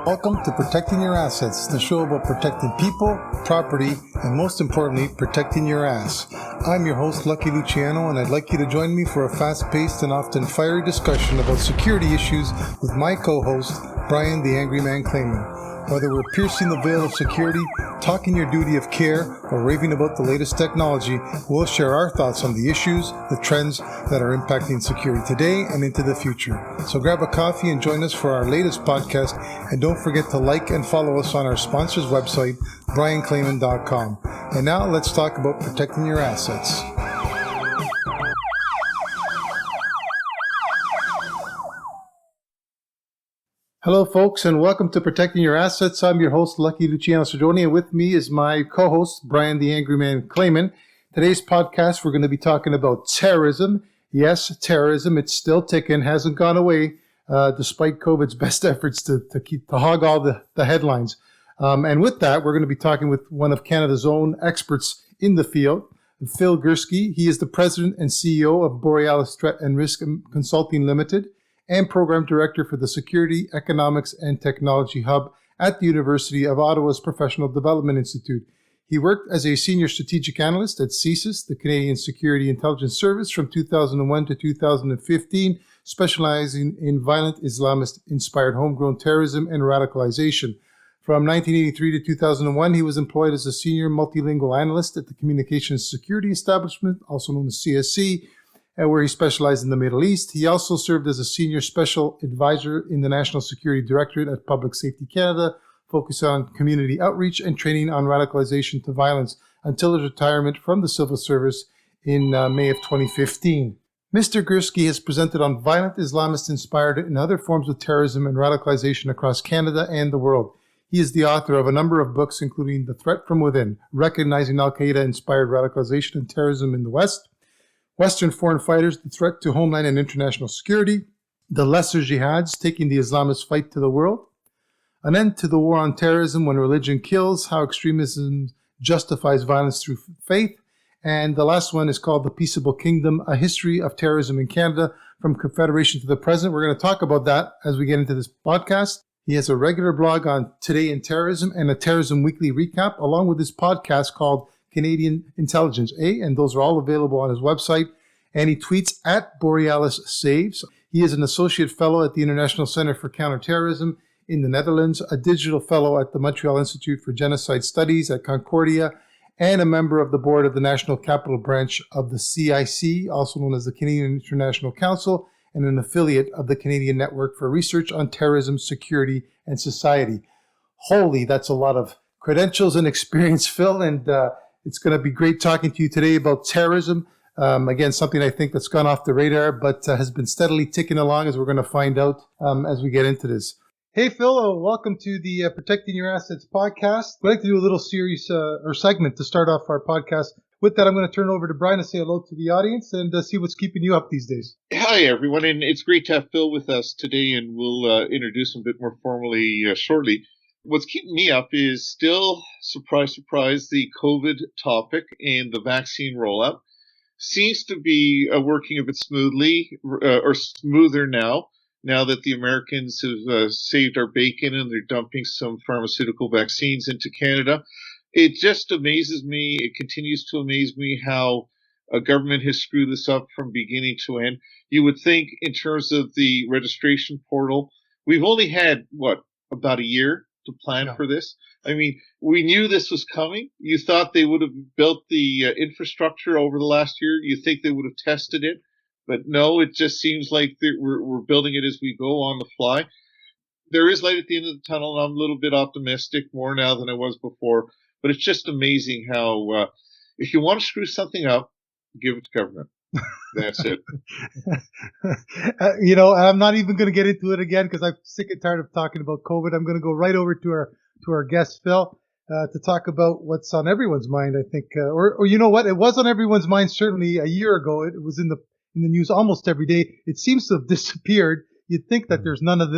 Welcome to Protecting Your Assets, the show about protecting people, property, and most importantly, protecting your ass. I'm your host, Lucky Luciano, and I'd like you to join me for a fast-paced and often fiery discussion about security issues with my co-host, Brian the Angry Man Claman. Whether we're piercing the veil of security, talking your duty of care, or raving about the latest technology, we'll share our thoughts on the issues, the trends that are impacting security today and into the future. So grab a coffee and join us for our latest podcast, and don't forget to like and follow us on our sponsor's website, brianclaman.com. And now let's talk about protecting your assets. Hello, folks, and welcome to Protecting Your Assets. I'm your host, Lucky Luciano Cedrone, and with me is my co-host, Brian the Angry Man Claman. Today's podcast, we're going to be talking about terrorism. Yes, terrorism, it's still ticking, hasn't gone away, despite COVID's best efforts to hog all the headlines. And with that, we're going to be talking with one of Canada's own experts in the field, Phil Gurski. He is the president and CEO of Borealis Threat and Risk Consulting Limited, and Program Director for the Security, Economics, and Technology Hub at the University of Ottawa's Professional Development Institute. He worked as a Senior Strategic Analyst at CSIS, the Canadian Security Intelligence Service, from 2001 to 2015, specializing in violent Islamist-inspired homegrown terrorism and radicalization. From 1983 to 2001, he was employed as a Senior Multilingual Analyst at the Communications Security Establishment, also known as CSC, where he specialized in the Middle East. He also served as a Senior Special Advisor in the National Security Directorate at Public Safety Canada, focused on community outreach and training on radicalization to violence until his retirement from the civil service in May of 2015. Mr. Gurski has presented on violent Islamist-inspired and other forms of terrorism and radicalization across Canada and the world. He is the author of a number of books, including The Threat from Within, Recognizing Al-Qaeda-Inspired Radicalization and Terrorism in the West, Western Foreign Fighters, The Threat to Homeland and International Security, The Lesser Jihads, Taking the Islamist Fight to the World, An End to the War on Terrorism When Religion Kills, How Extremism Justifies Violence Through Faith, and the last one is called The Peaceable Kingdom, A History of Terrorism in Canada, From Confederation to the Present. We're going to talk about that as we get into this podcast. He has a regular blog on Today in Terrorism and a Terrorism Weekly Recap, along with his podcast called Canadian Intelligence, and those are all available on his website. And he tweets at Borealis Saves. He is an associate fellow at the International Center for Counterterrorism in the Netherlands, a digital fellow at the Montreal Institute for Genocide Studies at Concordia, and a member of the board of the National Capital Branch of the CSIS, also known as the Canadian International Council, and an affiliate of the Canadian Network for Research on Terrorism, Security, and Society. Holy, that's a lot of credentials and experience, Phil, and it's going to be great talking to you today about terrorism. Again, something I think that's gone off the radar, but has been steadily ticking along, as we're going to find out as we get into this. Hey, Phil, welcome to the Protecting Your Assets podcast. I'd like to do a little series or segment to start off our podcast. With that, I'm going to turn it over to Brian to say hello to the audience and see what's keeping you up these days. Hi, everyone, and it's great to have Phil with us today, and we'll introduce him a bit more formally shortly. What's keeping me up is still, surprise, surprise, the COVID topic and the vaccine rollout. Seems to be working a bit smoothly, or smoother now that the Americans have saved our bacon and they're dumping some pharmaceutical vaccines into Canada. It just amazes me, it continues to amaze me how a government has screwed this up from beginning to end. You would think in terms of the registration portal, we've only had, about a year to plan for this. I mean, we knew this was coming. You thought they would have built the infrastructure over the last year. You think they would have tested it. But no, it just seems like we're building it as we go on the fly. There is light at the end of the tunnel, and I'm a little bit optimistic more now than I was before. But it's just amazing how if you want to screw something up, give it to government. That's it. I'm not even going to get into it again because I'm sick and tired of talking about COVID. I'm going to go right over to our guest, Phil, to talk about what's on everyone's mind, I think. Or you know what? It was on everyone's mind certainly a year ago. It was in the news almost every day. It seems to have disappeared. You'd think that there's none of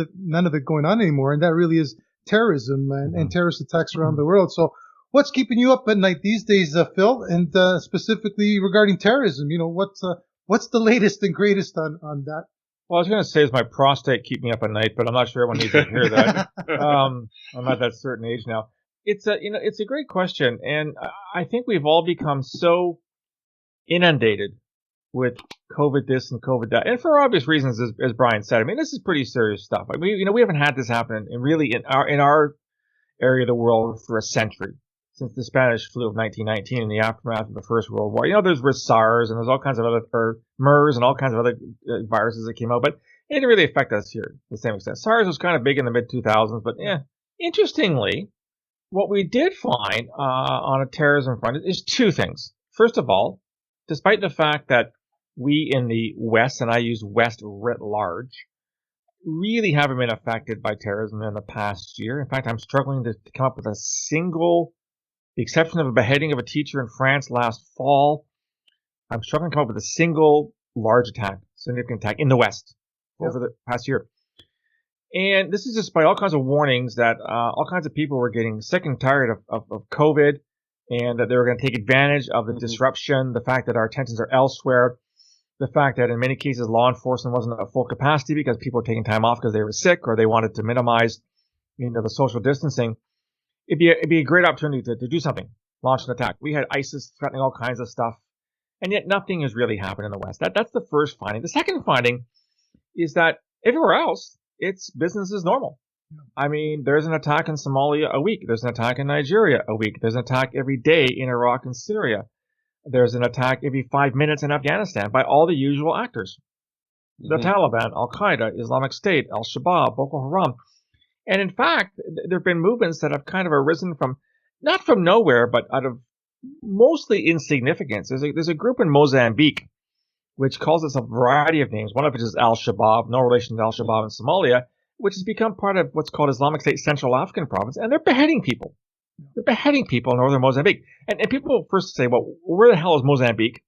it going on anymore, and that really is terrorism and terrorist attacks around the world. So what's keeping you up at night these days, Phil, and specifically regarding terrorism? What's the latest and greatest on that? Well, I was going to say, is my prostate keep me up at night, but I'm not sure everyone needs to hear that. I'm at that certain age now. It's a great question, and I think we've all become so inundated with COVID this and COVID that, and for obvious reasons, as Brian said. I mean, this is pretty serious stuff. I mean, we haven't had this happen in our area of the world for a century, since the Spanish flu of 1919 in the aftermath of the First World War. There's SARS and there's all kinds of other, or MERS and all kinds of other viruses that came out, but it didn't really affect us here to the same extent. SARS was kind of big in the mid 2000s, but interestingly, what we did find on a terrorism front is two things. First of all, despite the fact that we in the West, and I use West writ large, really haven't been affected by terrorism in the past year. In fact, I'm struggling to come up with a single, the exception of a beheading of a teacher in France last fall. I'm struggling to come up with a single large attack, significant attack in the West over the past year. And this is despite all kinds of warnings that all kinds of people were getting sick and tired of COVID, and that they were going to take advantage of the disruption, the fact that our attentions are elsewhere, the fact that in many cases law enforcement wasn't at full capacity because people were taking time off because they were sick or they wanted to minimize, the social distancing. It'd be a great opportunity to do something, launch an attack. We had ISIS threatening all kinds of stuff, and yet nothing has really happened in the West. That's the first finding. The second finding is that everywhere else, it's business as normal. I mean, there's an attack in Somalia a week. There's an attack in Nigeria a week. There's an attack every day in Iraq and Syria. There's an attack every 5 minutes in Afghanistan by all the usual actors. The Taliban, Al-Qaeda, Islamic State, Al-Shabaab, Boko Haram. And in fact, there have been movements that have kind of arisen from, not from nowhere, but out of mostly insignificance. There's a group in Mozambique which calls us a variety of names, one of which is Al-Shabaab, no relation to Al-Shabaab in Somalia, which has become part of what's called Islamic State Central African Province, and they're beheading people. They're beheading people in northern Mozambique. And people first say, well, where the hell is Mozambique?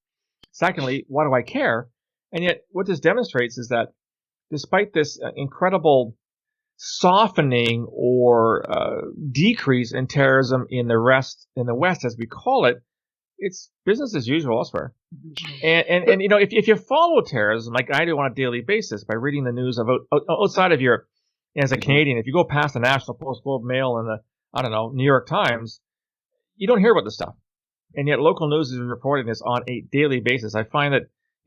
Secondly, why do I care? And yet what this demonstrates is that despite this incredible softening or decrease in terrorism in the West, as we call it, it's business as usual elsewhere. And if you follow terrorism like I do on a daily basis by reading the news about outside of Europe, as a Canadian, if you go past the National Post, Globe Mail, and the New York Times, you don't hear about this stuff. And yet local news is reporting this on a daily basis. I find that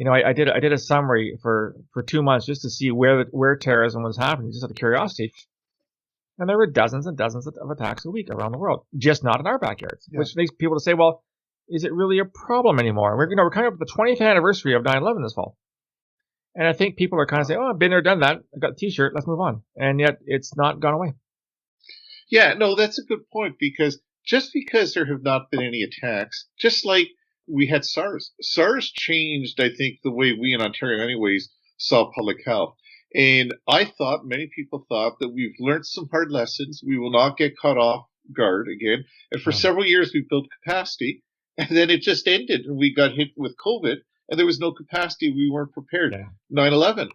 I did a summary for 2 months just to see where terrorism was happening, just out of curiosity. And there were dozens and dozens of attacks a week around the world, just not in our backyards, which makes people to say, well, is it really a problem anymore? We're coming up with the 20th anniversary of 9/11 this fall. And I think people are kind of saying, oh, I've been there, done that. I got the t-shirt. Let's move on. And yet it's not gone away. Yeah, no, that's a good point, because just because there have not been any attacks, just like we had SARS. SARS changed, I think, the way we in Ontario anyways saw public health. And many people thought that we've learned some hard lessons. We will not get caught off guard again. And for several years, we built capacity. And then it just ended, and we got hit with COVID, and there was no capacity. We weren't prepared. 9/11,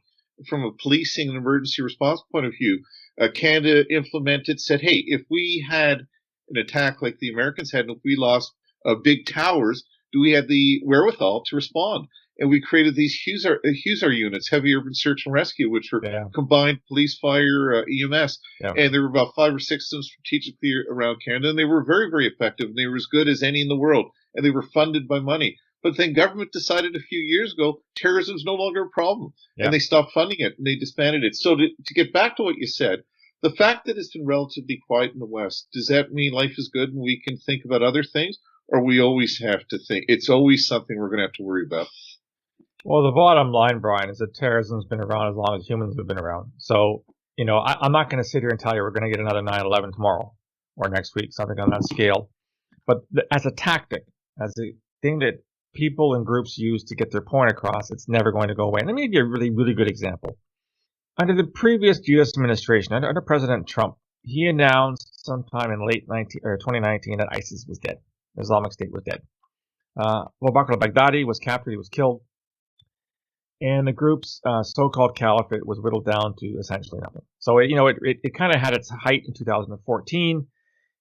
from a policing and emergency response point of view, Canada said, hey, if we had an attack like the Americans had, and if we lost big towers, do we have the wherewithal to respond? And we created these HUSAR units, heavy urban search and rescue, which were combined police, fire, EMS. And there were about 5 or 6 of them strategically around Canada, and they were very, very effective. And they were as good as any in the world, and they were funded by money. But then government decided a few years ago, terrorism is no longer a problem, and they stopped funding it, and they disbanded it. So to get back to what you said, the fact that it's been relatively quiet in the West, does that mean life is good and we can think about other things? Or we always have to think, it's always something we're going to have to worry about? Well, the bottom line, Brian, is that terrorism's been around as long as humans have been around. So, I'm not going to sit here and tell you we're going to get another 9/11 tomorrow or next week, something on that scale. But as a tactic, as a thing that people and groups use to get their point across, it's never going to go away. And let me give you a really, really good example. Under the previous U.S. administration, under President Trump, he announced sometime in late 2019 that ISIS was dead. The Islamic State was dead. Abu Bakr al-Baghdadi was captured. He was killed. And the group's so-called caliphate was whittled down to essentially nothing. So, it kind of had its height in 2014,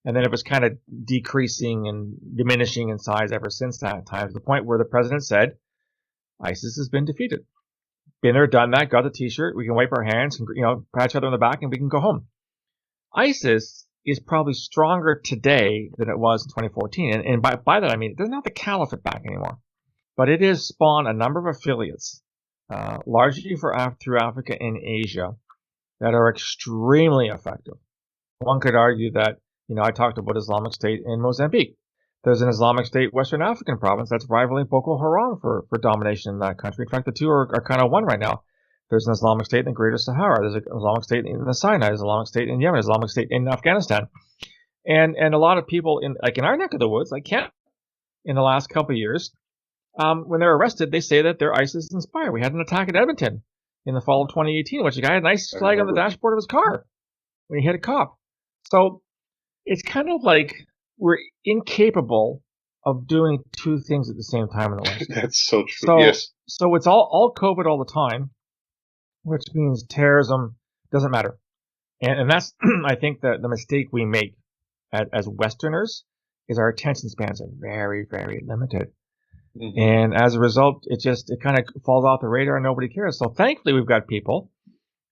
and then it was kind of decreasing and diminishing in size ever since that time, to the point where the president said, ISIS has been defeated. Been there, done that, got the T-shirt. We can wipe our hands and, pat each other on the back and we can go home. ISIS is probably stronger today than it was in 2014. And by that, I mean, it doesn't have the caliphate back anymore. But it has spawned a number of affiliates, largely through Africa and Asia, that are extremely effective. One could argue that, I talked about Islamic State in Mozambique. There's an Islamic State Western African province that's rivaling Boko Haram for domination in that country. In fact, the two are kind of one right now. There's an Islamic State in the Greater Sahara. There's an Islamic State in the Sinai. There's an Islamic State in Yemen. There's an Islamic State in Afghanistan. And a lot of people in our neck of the woods, like Kent, in the last couple of years, when they're arrested, they say that they're ISIS inspired. We had an attack at Edmonton in the fall of 2018, which a guy had an ISIS flag on the dashboard of his car when he hit a cop. So it's kind of like we're incapable of doing two things at the same time in the West. That's so true. Yes. So it's all COVID all the time, which means terrorism doesn't matter. And that's, I think, the mistake we make as Westerners is our attention spans are very, very limited. Mm-hmm. And as a result, it kind of falls off the radar and nobody cares. So thankfully, we've got people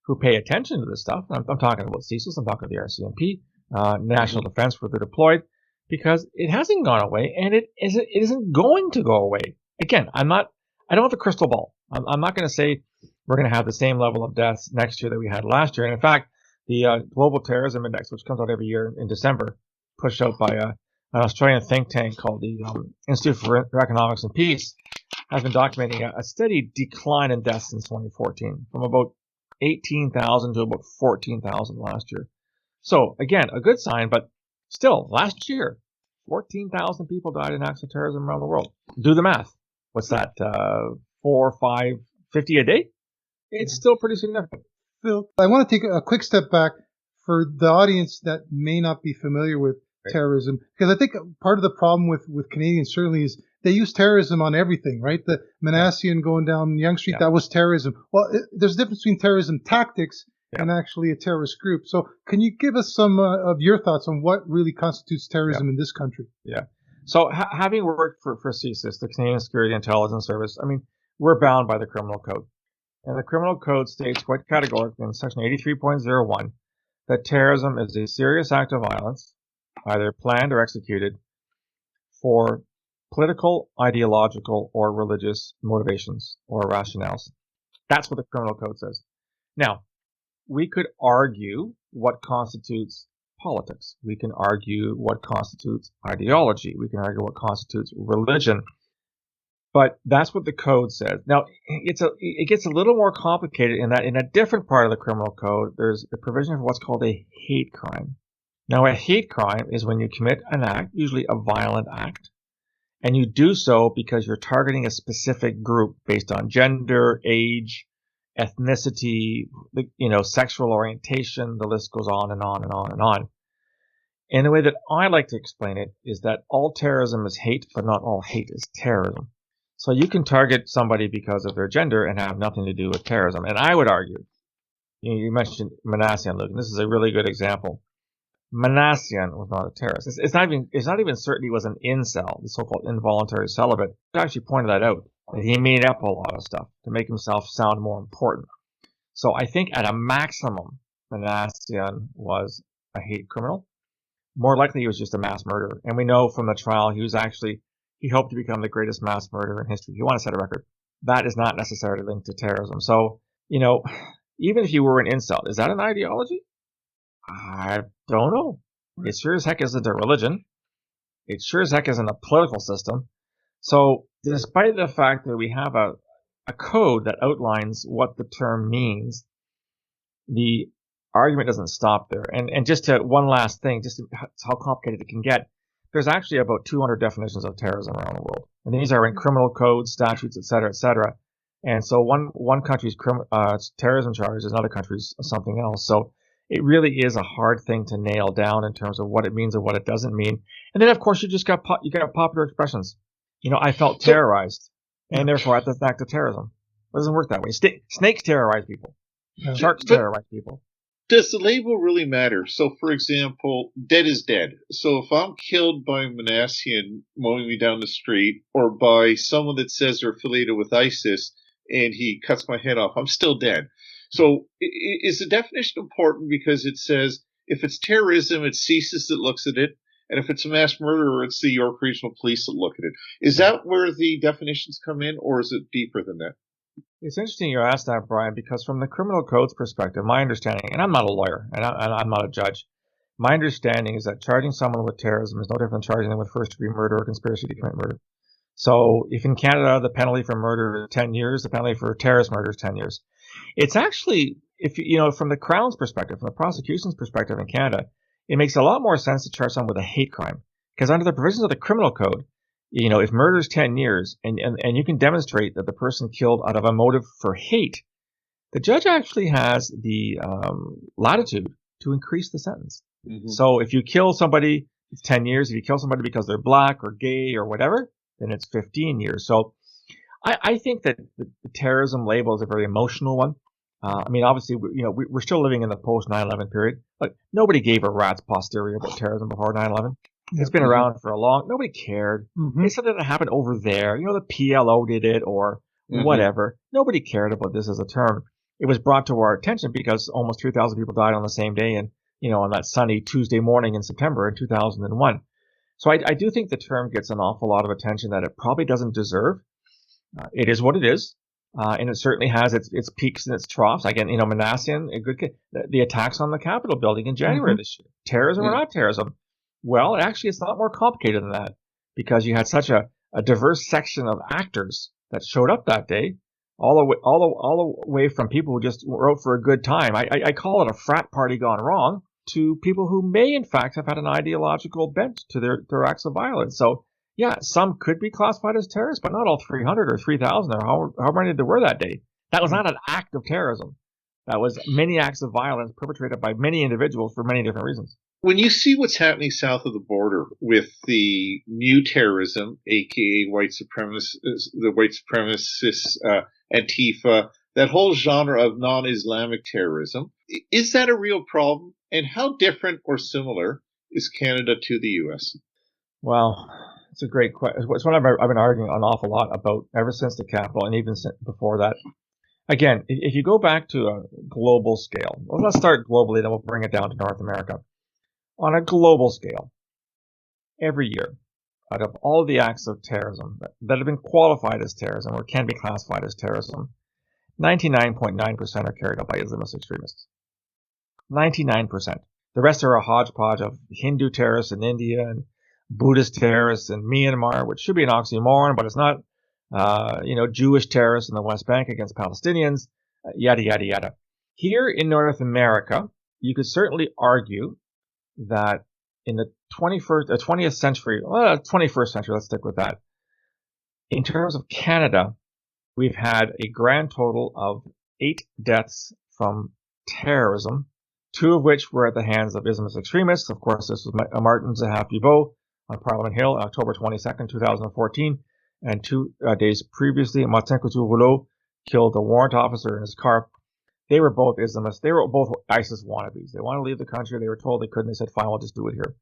who pay attention to this stuff. I'm talking about CSIS, I'm talking about the RCMP, National Defense, where they're deployed, because it hasn't gone away and it isn't going to go away. Again, I don't have a crystal ball. I'm not going to say we're going to have the same level of deaths next year that we had last year. And in fact, the Global Terrorism Index, which comes out every year in December, pushed out by an Australian think tank called the Institute for Economics and Peace, has been documenting a steady decline in deaths since 2014, from about 18,000 to about 14,000 last year. So again, a good sign, but still, last year, 14,000 people died in acts of terrorism around the world. Do the math. What's that? 4, 5, 50 a day? It's still pretty significant. Phil, I want to take a quick step back for the audience that may not be familiar with terrorism, because I think part of the problem with Canadians certainly is they use terrorism on everything, right? The Manassian going down Yonge Street, that was terrorism. Well, there's a difference between terrorism tactics and actually a terrorist group. So can you give us some of your thoughts on what really constitutes terrorism in this country? Yeah. So having worked for CSIS, the Canadian Security Intelligence Service, I mean, we're bound by the criminal code. And the criminal code states quite categorically in section 83.01 that terrorism is a serious act of violence, either planned or executed, for political, ideological, or religious motivations or rationales. That's what the criminal code says. Now, we could argue what constitutes politics. We can argue what constitutes ideology. We can argue what constitutes religion. But that's what the code says. Now, it gets a little more complicated in that in a different part of the criminal code, there's a provision for what's called a hate crime. Now, a hate crime is when you commit an act, usually a violent act, and you do so because you're targeting a specific group based on gender, age, ethnicity, sexual orientation. The list goes on and on and on and on. And the way that I like to explain it is that all terrorism is hate, but not all hate is terrorism. So you can target somebody because of their gender and have nothing to do with terrorism. And I would argue, you mentioned Manassian, Luke, and this is a really good example. Manassian was not a terrorist. It's not even certain he was an incel, the so-called involuntary celibate. I actually pointed that out. That he made up a lot of stuff to make himself sound more important. So I think at a maximum, Manassian was a hate criminal. More likely he was just a mass murderer. And we know from the trial he hoped to become the greatest mass murderer in history. If you want to set a record, that is not necessarily linked to terrorism. So, even if you were an incel, is that an ideology? I don't know. It sure as heck isn't a religion. It sure as heck isn't a political system. So, despite the fact that we have a code that outlines what the term means, the argument doesn't stop there. And just one last thing, just how complicated it can get. There's actually about 200 definitions of terrorism around the world. And these are in criminal codes, statutes, et cetera, et cetera. And so one country's terrorism charge is another country's something else. So it really is a hard thing to nail down in terms of what it means and what it doesn't mean. And then, of course, you got popular expressions. I felt terrorized, and therefore that's an act of terrorism. It doesn't work that way. Snakes terrorize people. Yeah. Sharks terrorize people. Does the label really matter? So, for example, dead is dead. So if I'm killed by a Manassian mowing me down the street, or by someone that says they're affiliated with ISIS, and he cuts my head off, I'm still dead. So is the definition important because it says if it's terrorism, it's CSIS that looks at it, and if it's a mass murderer, it's the York Regional Police that look at it. Is that where the definitions come in, or is it deeper than that? It's interesting you asked that, Brian, because from the criminal codes perspective, my understanding, and I'm not a lawyer, and I'm not a judge, my understanding is that charging someone with terrorism is no different than charging them with first-degree murder or conspiracy to commit murder. So if in Canada the penalty for murder is 10 years, the penalty for terrorist murder is 10 years. It's actually, if you know, from the Crown's perspective, from the prosecution's perspective in Canada, it makes a lot more sense to charge someone with a hate crime. Because under the provisions of the criminal code, you know, if murder is 10 years and you can demonstrate that the person killed out of a motive for hate, the judge actually has the latitude to increase the sentence. Mm-hmm. So if you kill somebody, it's 10 years. If you kill somebody because they're black or gay or whatever, then it's 15 years. So I think that the terrorism label is a very emotional one. I mean, obviously, we're still living in the post 9/11 period. But nobody gave a rat's posterior about terrorism before 9/11. It's been around for a long. Nobody cared. Mm-hmm. It's something that happened over there. You know, the PLO did it or whatever. Nobody cared about this as a term. It was brought to our attention because almost 3,000 people died on the same day, and on that sunny Tuesday morning in September in 2001. So I do think the term gets an awful lot of attention that it probably doesn't deserve. It is what it is. And it certainly has its peaks and its troughs. Again, Manassian, the attacks on the Capitol building in January this year. Terrorism or not terrorism? Well, actually, it's a lot more complicated than that because you had such a diverse section of actors that showed up that day, all the way from people who just were out for a good time. I call it a frat party gone wrong, to people who may, in fact, have had an ideological bent to their acts of violence. So, yeah, some could be classified as terrorists, but not all 300 or 3,000 or how many there were that day. That was not an act of terrorism. That was many acts of violence perpetrated by many individuals for many different reasons. When you see what's happening south of the border with the new terrorism, aka the white supremacists, Antifa, that whole genre of non-Islamic terrorism, is that a real problem? And how different or similar is Canada to the U.S.? Well, it's a great question. It's what I've been arguing an awful lot about ever since the Capitol and even before that. Again, if you go back to a global scale, well, let's start globally, then we'll bring it down to North America. On a global scale, every year, out of all the acts of terrorism that have been qualified as terrorism or can be classified as terrorism, 99.9% are carried out by Islamist extremists. 99%. The rest are a hodgepodge of Hindu terrorists in India and Buddhist terrorists in Myanmar, which should be an oxymoron, but it's not. Jewish terrorists in the West Bank against Palestinians, yada, yada, yada. Here in North America, you could certainly argue that in the 20th century, 21st century, let's stick with that. In terms of Canada, we've had a grand total of 8 deaths from terrorism, 2 of which were at the hands of Islamist extremists. Of course, this was Martin Zahav-Bibeau on Parliament Hill, October 22nd, 2014. And 2 days previously, Martin Couture-Rouleau killed a warrant officer in his car. They were both Islamists. They were both ISIS wannabes. They wanted to leave the country. They were told they couldn't. They said, fine, we'll just do it here.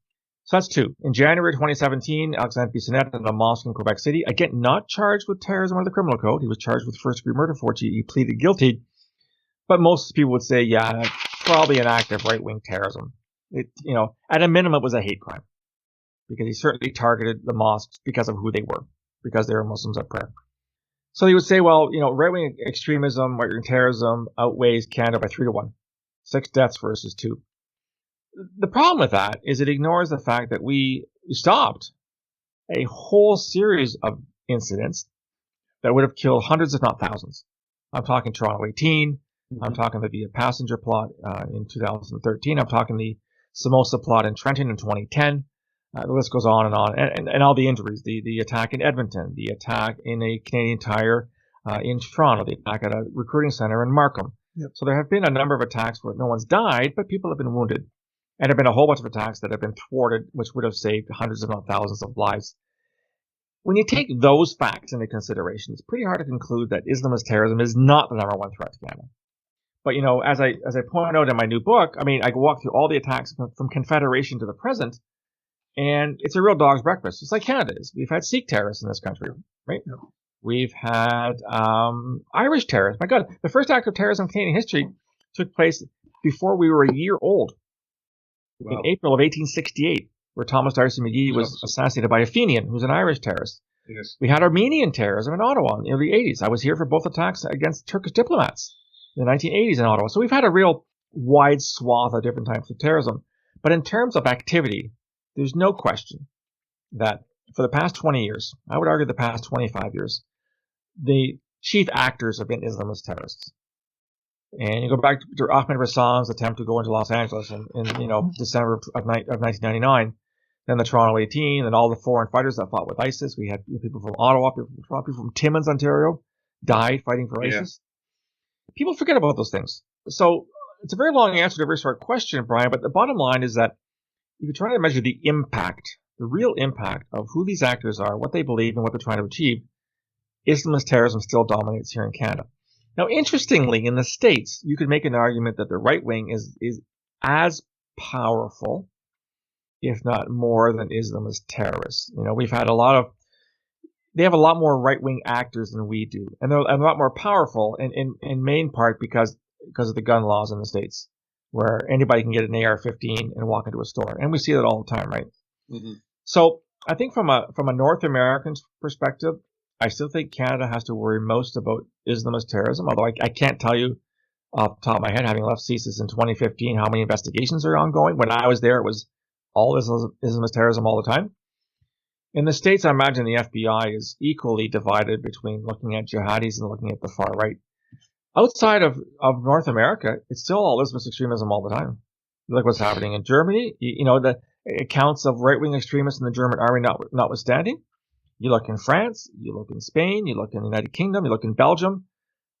So that's 2. In January 2017, Alexandre Bissonnette in a mosque in Quebec City, again, not charged with terrorism under the criminal code. He was charged with first-degree murder for which he pleaded guilty. But most people would say, yeah, that's probably an act of right-wing terrorism. At a minimum, it was a hate crime because he certainly targeted the mosques because of who they were, because they were Muslims at prayer. So he would say, well, right-wing extremism, right-wing terrorism outweighs Canada by 3 to 1. 6 deaths versus 2. The problem with that is it ignores the fact that we stopped a whole series of incidents that would have killed hundreds, if not thousands. I'm talking Toronto 18. I'm talking the Via Passenger plot in 2013. I'm talking the Samosa plot in Trenton in 2010. The list goes on and all the injuries, the attack in Edmonton, the attack in a Canadian Tire in Toronto, the attack at a recruiting center in Markham. Yep. So there have been a number of attacks where no one's died, but people have been wounded. And there have been a whole bunch of attacks that have been thwarted, which would have saved hundreds, if not thousands of lives. When you take those facts into consideration, it's pretty hard to conclude that Islamist terrorism is not the number one threat to Canada. But, as I point out in my new book, I can walk through all the attacks from Confederation to the present, and it's a real dog's breakfast. It's like Canada is. We've had Sikh terrorists in this country, right? No. We've had Irish terrorists. My God, the first act of terrorism in Canadian history took place before we were a year old, in April of 1868, where Thomas D'Arcy McGee was assassinated by a Fenian, who's an Irish terrorist. Yes. We had Armenian terrorism in Ottawa in the early 80s. I was here for both attacks against Turkish diplomats in the 1980s in Ottawa. So we've had a real wide swath of different types of terrorism. But in terms of activity, there's no question that for the past 20 years, I would argue the past 25 years, the chief actors have been Islamist terrorists. And you go back to Ahmed Rassam's attempt to go into Los Angeles in December of 1999, then the Toronto 18, and all the foreign fighters that fought with ISIS. We had people from Ottawa, people from Timmins, Ontario, died fighting for ISIS. People forget about those things. So it's a very long answer to a very short question, Brian, but the bottom line is that if you're trying to measure the impact, the real impact of who these actors are, what they believe, and what they're trying to achieve, Islamist terrorism still dominates here in Canada. Now, interestingly, in the States, you could make an argument that the right wing is as powerful, if not more, than Islamist terrorists. We've had they have a lot more right wing actors than we do, and they're a lot more powerful in main part because of the gun laws in the States, where anybody can get an AR-15 and walk into a store, and we see that all the time, right? Mm-hmm. So I think from a North American perspective, I still think Canada has to worry most about Islamist terrorism, although I can't tell you off the top of my head, having left CSIS in 2015, how many investigations are ongoing. When I was there, it was all Islamist terrorism all the time. In the States, I imagine the FBI is equally divided between looking at jihadis and looking at the far right. Outside of North America, it's still all Islamist extremism all the time. Look what's happening in Germany. The accounts of right-wing extremists in the German army notwithstanding. You look in France, you look in Spain, you look in the United Kingdom, you look in Belgium.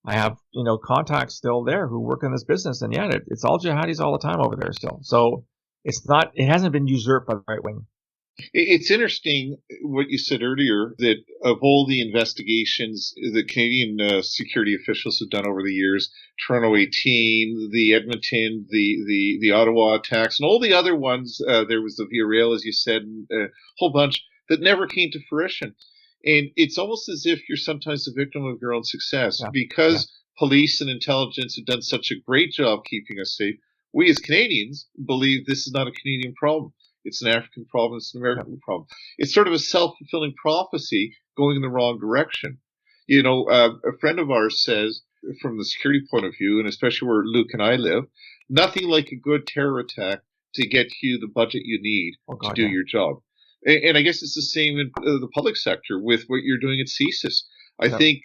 I have, contacts still there who work in this business, and it's all jihadis all the time over there still. So it hasn't been usurped by the right wing. It's interesting what you said earlier, that of all the investigations the Canadian security officials have done over the years, Toronto 18, the Edmonton, the Ottawa attacks, and all the other ones, there was the Borealis, as you said, a whole bunch that never came to fruition. And it's almost as if you're sometimes the victim of your own success, because police and intelligence have done such a great job keeping us safe. We as Canadians believe this is not a Canadian problem. It's an African problem. It's an American problem. It's sort of a self-fulfilling prophecy going in the wrong direction. A friend of ours says, from the security point of view, and especially where Luke and I live, nothing like a good terror attack to get you the budget you need to do your job. And I guess it's the same in the public sector with what you're doing at CSIS. I think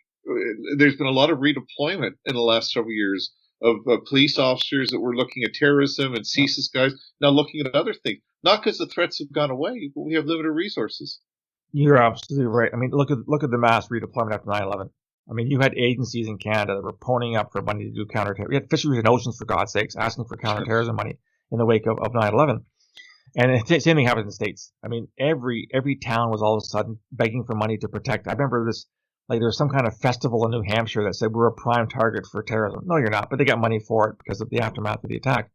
there's been a lot of redeployment in the last several years of police officers that were looking at terrorism, and CSIS guys now looking at other things. Not because the threats have gone away, but we have limited resources. You're absolutely right. I mean, look at the mass redeployment after 9/11. I mean, you had agencies in Canada that were ponying up for money to do counterterrorism. You had Fisheries and Oceans, for God's sakes, asking for counterterrorism money in the wake of 9/11. And the same thing happened in the States. I mean, every town was all of a sudden begging for money to protect. I remember this, like there was some kind of festival in New Hampshire that said we're a prime target for terrorism. No, you're not, but they got money for it because of the aftermath of the attack.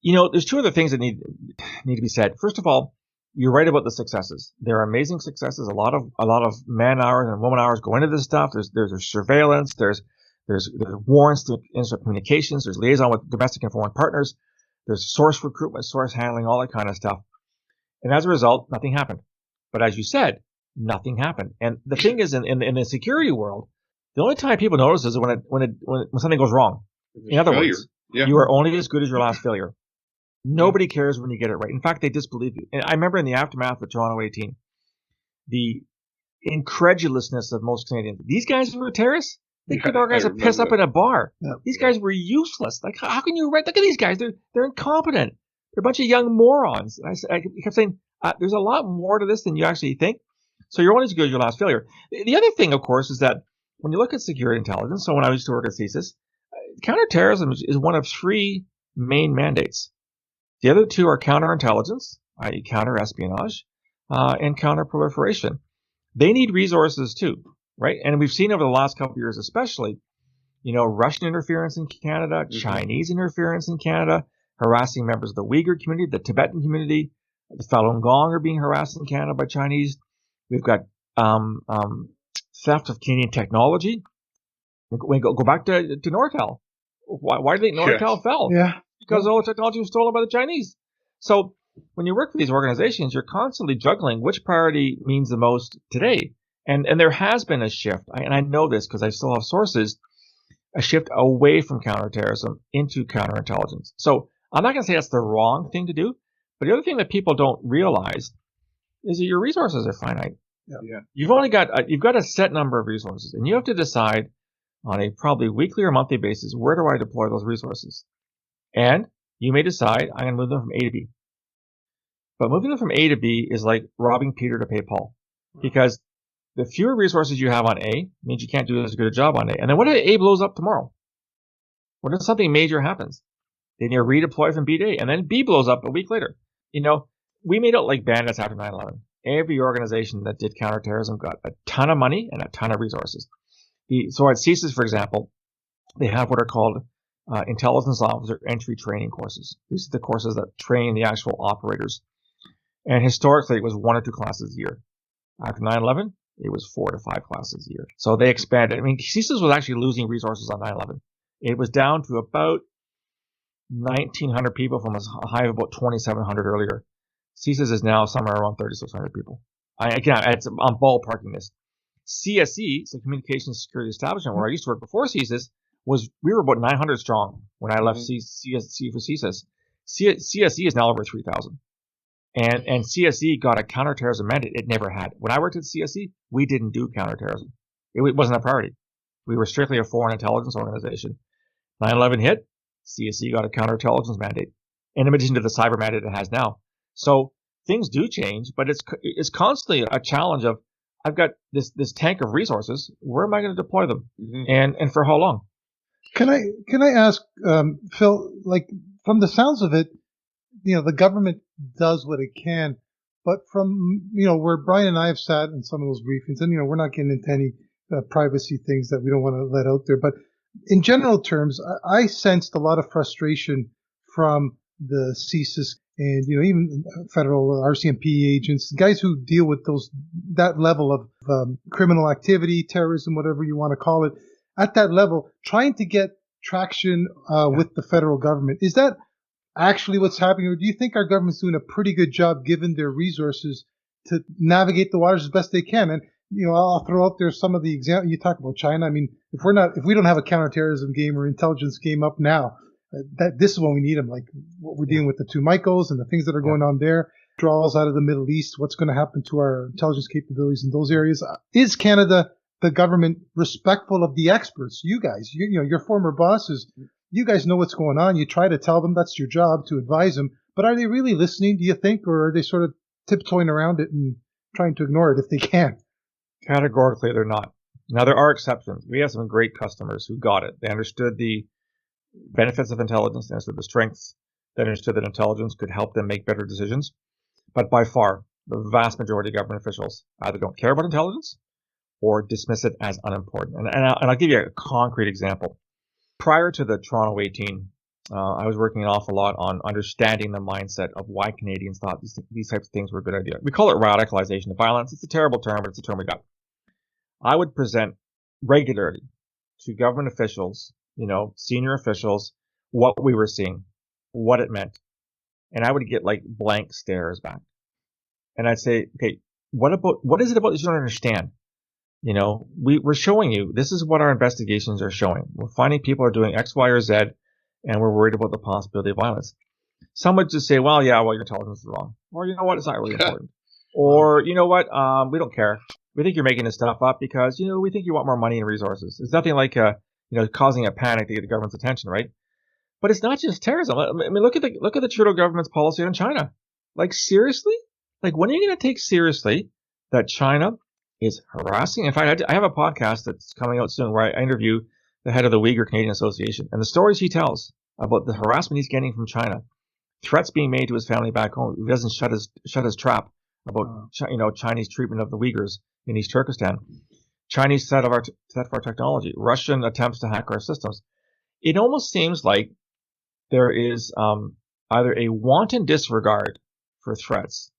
There's two other things that need to be said. First of all, you're right about the successes. There are amazing successes. A lot of man hours and woman hours go into this stuff. There's surveillance. There's warrants to instant communications. There's liaison with domestic and foreign partners. There's source recruitment, source handling, all that kind of stuff. And as a result, nothing happened. But as you said, nothing happened. And the thing is, in the security world, the only time people notice is when something goes wrong. In other words, you are only as good as your last failure. Nobody cares when you get it right. In fact, they disbelieve you. And I remember in the aftermath of Toronto 18, the incredulousness of most Canadians. These guys were terrorists? They could organize a piss up in a bar. These guys were useless. Like, how can you write? Look at these guys. They're incompetent. They're a bunch of young morons. And I kept saying, there's a lot more to this than you actually think. So you're only as good as your last failure. The other thing, of course, is that when you look at security intelligence, so when I used to work at CSIS, counterterrorism is one of three main mandates. The other two are counterintelligence, i.e. counter-espionage, and counter-proliferation. They need resources too, right? And we've seen over the last couple of years especially, Russian interference in Canada, Chinese interference in Canada, harassing members of the Uyghur community, the Tibetan community, the Falun Gong are being harassed in Canada by Chinese. We've got theft of Canadian technology. We go back to Nortel. Why do you think Nortel fell? Yeah. Because all the technology was stolen by the Chinese. So when you work for these organizations, you're constantly juggling which priority means the most today. And there has been a shift, and I know this because I still have sources, a shift away from counterterrorism into counterintelligence. So I'm not going to say that's the wrong thing to do, but the other thing that people don't realize is that your resources are finite. Yeah. You've got a set number of resources, and you have to decide on a probably weekly or monthly basis, where do I deploy those resources? And you may decide I'm going to move them from A to B. But moving them from A to B is like robbing Peter to pay Paul, because the fewer resources you have on A means you can't do as good a job on A. And then what if A blows up tomorrow? What if something major happens? Then you redeploy from B to A, and then B blows up a week later. We made out like bandits after 9/11. Every organization that did counterterrorism got a ton of money and a ton of resources. So at CSIS, for example, they have what are called intelligence officer entry training courses. These are the courses that train the actual operators. And historically, it was 1 or 2 classes a year. After 9/11, it was 4 to 5 classes a year. So they expanded. I mean, CSIS was actually losing resources on 9/11. It was down to about 1,900 people from a high of about 2,700 earlier. CSIS is now somewhere around 3,600 people. I'm ballparking this. CSE, so Communications Security Establishment, where I used to work before CSIS, we were about 900 strong when I left CSE for CSIS. CSE is now over 3,000. And CSE got a counterterrorism mandate it never had. When I worked at CSE, we didn't do counterterrorism. It wasn't a priority. We were strictly a foreign intelligence organization. 9/11 hit, CSE got a counterintelligence mandate, in addition to the cyber mandate it has now. So things do change, but it's constantly a challenge of, I've got this tank of resources. Where am I going to deploy them, and for how long? Can I ask, Phil? Like, from the sounds of it, the government does what it can, but from where Brian and I have sat in some of those briefings, and we're not getting into any privacy things that we don't want to let out there, but in general terms, I sensed a lot of frustration from the CSIS and even federal RCMP agents, guys who deal with that level of criminal activity, terrorism, whatever you want to call it, at that level, trying to get traction with the federal government. Is that actually what's happening, or do you think our government's doing a pretty good job, given their resources, to navigate the waters as best they can? And I'll throw out there some of the examples. You talk about China. I mean, if we don't have a counterterrorism game or intelligence game up now, this is when we need them. Like what we're dealing with the 2 Michaels and the things that are going on there, draws out of the Middle East. What's going to happen to our intelligence capabilities in those areas? Is Canada, the government, respectful of the experts? You guys, your former bosses, you guys know what's going on. You try to tell them, that's your job, to advise them. But are they really listening, do you think, or are they sort of tiptoeing around it and trying to ignore it if they can? Categorically, they're not. Now, there are exceptions. We have some great customers who got it. They understood the benefits of intelligence, they understood the strengths, they understood that intelligence could help them make better decisions. But by far, the vast majority of government officials either don't care about intelligence or dismiss it as unimportant. And I'll give you a concrete example. Prior to the Toronto 18, I was working an awful lot on understanding the mindset of why Canadians thought these types of things were a good idea. We call it radicalization of violence. It's a terrible term, but it's a term we got. I would present regularly to government officials, senior officials, what we were seeing, what it meant. And I would get like blank stares back. And I'd say, okay, what is it about this you don't understand? We're showing you, this is what our investigations are showing. We're finding people are doing X, Y, or Z, and we're worried about the possibility of violence. Some would just say, well, your intelligence is wrong. Or, you know what, it's not really important. Or, you know what, we don't care. We think you're making this stuff up because, we think you want more money and resources. It's nothing like, causing a panic to get the government's attention, right? But it's not just terrorism. I mean, look at the Trudeau government's policy on China. Like, seriously? Like, when are you going to take seriously that China is harassing? In fact, I have a podcast that's coming out soon where I interview the head of the Uyghur Canadian Association, and the stories he tells about the harassment he's getting from China, threats being made to his family back home. He doesn't shut his trap about Chinese treatment of the Uyghurs in East Turkestan, Chinese threat of our technology, Russian attempts to hack our systems. It almost seems like there is either a wanton disregard for threats,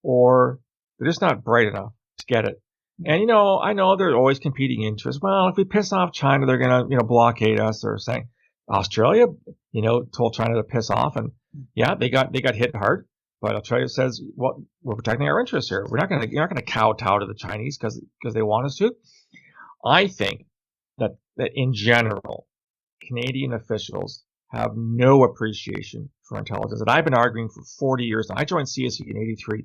or they're just not bright enough to get it. And, I know there are always competing interests. Well, if we piss off China, they're going to, blockade us, or saying Australia, told China to piss off. And yeah, they got hit hard. But Australia says, well, we're protecting our interests here. You're not going to kowtow to the Chinese because they want us to. I think that in general, Canadian officials have no appreciation for intelligence. And I've been arguing for 40 years now. I joined CSIS in '83.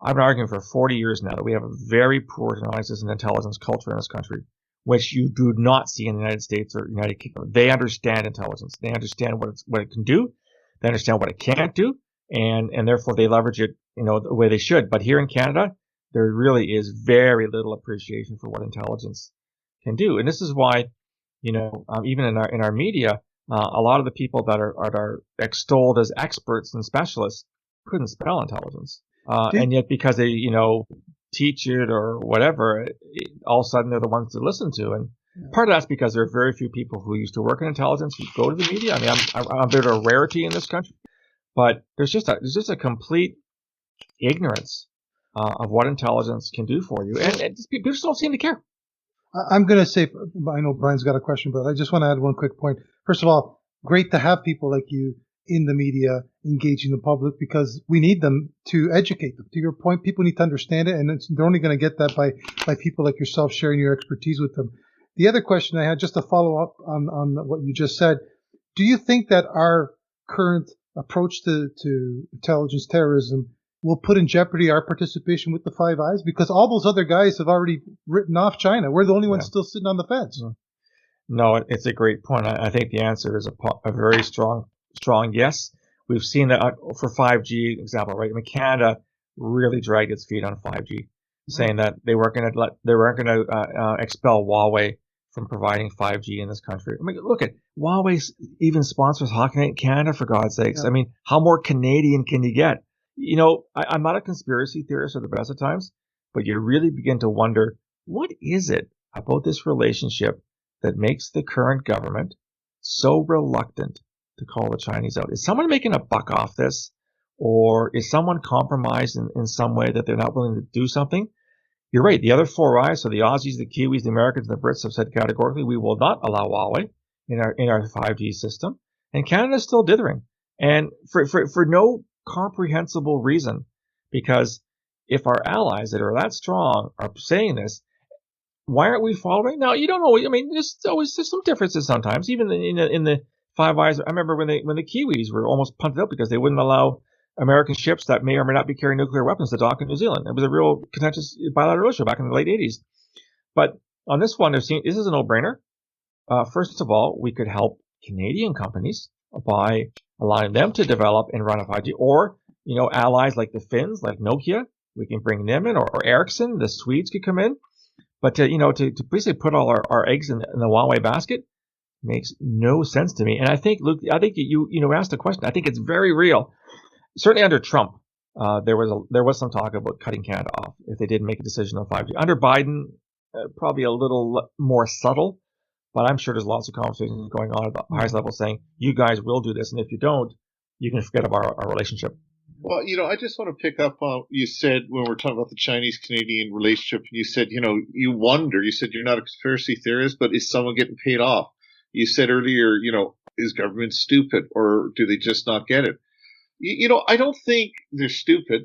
I've been arguing for 40 years now that we have a very poor analysis and intelligence culture in this country, which you do not see in the United States or United Kingdom. They understand intelligence. They understand what it can do. They understand what it can't do, and therefore they leverage it, the way they should. But here in Canada, there really is very little appreciation for what intelligence can do, and this is why, even in our media, a lot of the people that are extolled as experts and specialists couldn't spell intelligence. And yet, because they, teach it or whatever, all of a sudden they're the ones to listen to. And part of that's because there are very few people who used to work in intelligence who go to the media. I mean, I'm a bit of a rarity in this country, but there's just a complete ignorance of what intelligence can do for you, and people just don't seem to care. I'm going to say, I know Brian's got a question, but I just want to add one quick point. First of all, great to have people like you in the media engaging the public, because we need them to educate them. To your point, people need to understand it, and they're only going to get that by people like yourself sharing your expertise with them. The other question I had, just to follow up on what you just said, do you think that our current approach to intelligence terrorism will put in jeopardy our participation with the Five Eyes? Because all those other guys have already written off China. We're the only ones still sitting on the fence. No, it's a great point. I think the answer is a very strong yes. We've seen that for 5G example, right? I mean, Canada really dragged its feet on 5G, saying that they weren't going to expel Huawei from providing 5G in this country. I mean, look at Huawei even sponsors Hockey Night in Canada, for God's sakes. Yeah. I mean, how more Canadian can you get? I'm not a conspiracy theorist at the best of times, but you really begin to wonder, what is it about this relationship that makes the current government so reluctant to call the Chinese out? Is someone making a buck off this? Or is someone compromised in some way that they're not willing to do something? You're right. The other Four Eyes, so the Aussies, the Kiwis, the Americans, and the Brits have said categorically, we will not allow Huawei in our 5G system. And Canada's still dithering. And for no comprehensible reason. Because if our allies that are that strong are saying this, why aren't we following? Now, you don't know. I mean, there's some differences sometimes, even in the Five Eyes. I remember when the Kiwis were almost punted out because they wouldn't allow American ships that may or may not be carrying nuclear weapons to dock in New Zealand. It was a real contentious bilateral issue back in the late 80s. But on this one, this is a no-brainer. First of all, we could help Canadian companies by allowing them to develop and run a 5G, or allies like the Finns, like Nokia, we can bring them in, or Ericsson, the Swedes could come in. But to basically put all our eggs in the Huawei basket makes no sense to me. And I think, Luke, you asked the question. I think it's very real. Certainly under Trump, there was some talk about cutting Canada off if they didn't make a decision on 5G. Under Biden, probably a little more subtle, but I'm sure there's lots of conversations going on at the highest level saying, you guys will do this, and if you don't, you can forget about our relationship. Well, I just want to pick up on you said when we're talking about the Chinese-Canadian relationship, you said, you wonder, you said you're not a conspiracy theorist, but is someone getting paid off? You said earlier, is government stupid, or do they just not get it? I don't think they're stupid,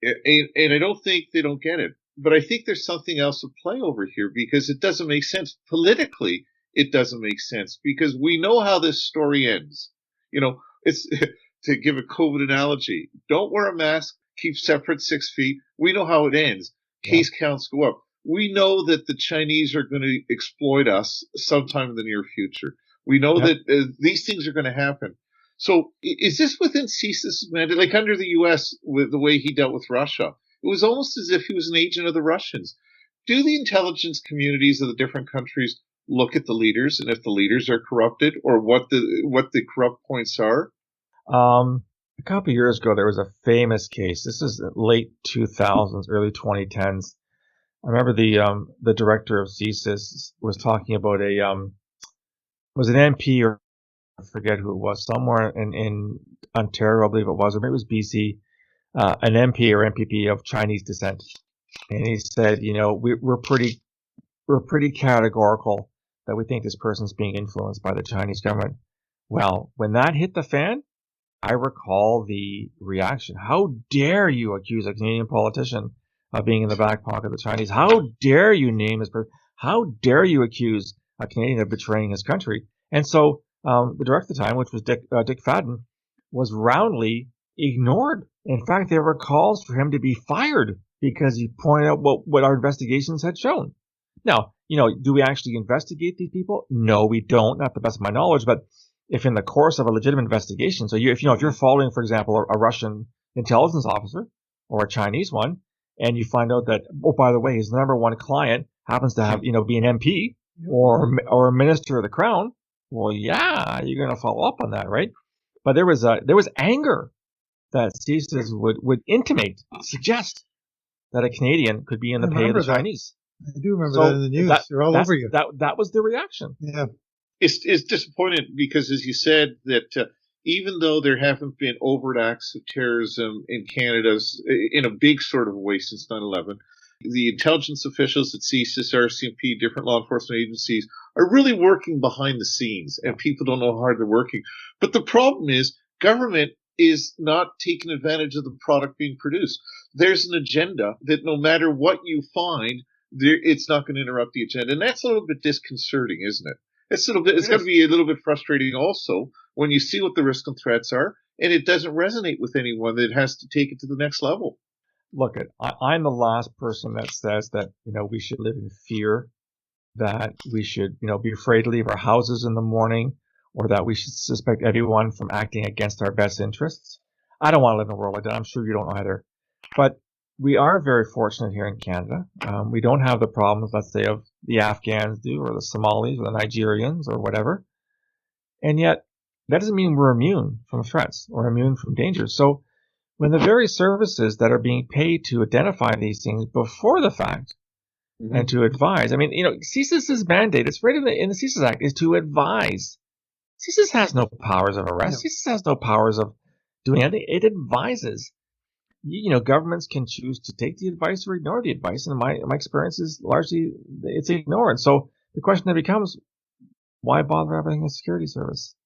and I don't think they don't get it. But I think there's something else at play over here, because it doesn't make sense. Politically, it doesn't make sense, because we know how this story ends. It's to give a COVID analogy. Don't wear a mask, keep separate 6 feet. We know how it ends. Case counts go up. We know that the Chinese are going to exploit us sometime in the near future. We know that these things are going to happen. So is this within CSIS' mandate? Like under the U.S., with the way he dealt with Russia, it was almost as if he was an agent of the Russians. Do the intelligence communities of the different countries look at the leaders, and if the leaders are corrupted, or what the corrupt points are? A couple of years ago, there was a famous case. This is late 2000s, early 2010s. I remember the director of CSIS was talking about was an MP, or I forget who it was, somewhere in Ontario, I believe it was, or maybe it was BC, an MP or MPP of Chinese descent. And he said, we're pretty categorical that we think this person's being influenced by the Chinese government. Well, when that hit the fan, I recall the reaction. How dare you accuse a Canadian politician of being in the back pocket of the Chinese? How dare you name this person? How dare you accuse a Canadian of betraying his country? And so the director at the time, which was Dick Fadden, was roundly ignored. In fact, there were calls for him to be fired because he pointed out what our investigations had shown. Now, do we actually investigate these people? No, we don't, not to the best of my knowledge. But if in the course of a legitimate investigation, so if you're following, for example, a Russian intelligence officer or a Chinese one, and you find out that, oh, by the way, his number one client happens to have, be an MP or a minister of the crown, well, yeah, you're going to follow up on that, right? But there was anger that CSIS would suggest that a Canadian could be in the pay of the Chinese. I do remember that in the news. They're all over you. That was the reaction. Yeah. It's disappointing because, as you said, that even though there haven't been overt acts of terrorism in Canada in a big sort of way since 9/11, the intelligence officials at CSIS, RCMP, different law enforcement agencies are really working behind the scenes, and people don't know how hard they're working. But the problem is government is not taking advantage of the product being produced. There's an agenda that no matter what you find, it's not going to interrupt the agenda. And that's a little bit disconcerting, isn't it? It's got to be a little bit frustrating also when you see what the risks and threats are, and it doesn't resonate with anyone that has to take it to the next level. Look, I'm the last person that says that, we should live in fear, that we should, be afraid to leave our houses in the morning, or that we should suspect everyone from acting against our best interests. I don't want to live in a world like that. I'm sure you don't either. But we are very fortunate here in Canada. We don't have the problems, let's say, of the Afghans do, or the Somalis, or the Nigerians, or whatever. And yet, that doesn't mean we're immune from threats or immune from dangers. So when the very services that are being paid to identify these things before the fact and to advise, CSIS's mandate, it's right in the CSIS Act, is to advise. CSIS has no powers of arrest. CSIS has no powers of doing anything. It advises. Governments can choose to take the advice or ignore the advice, and my experience is largely it's ignored. So the question then becomes, why bother having a security service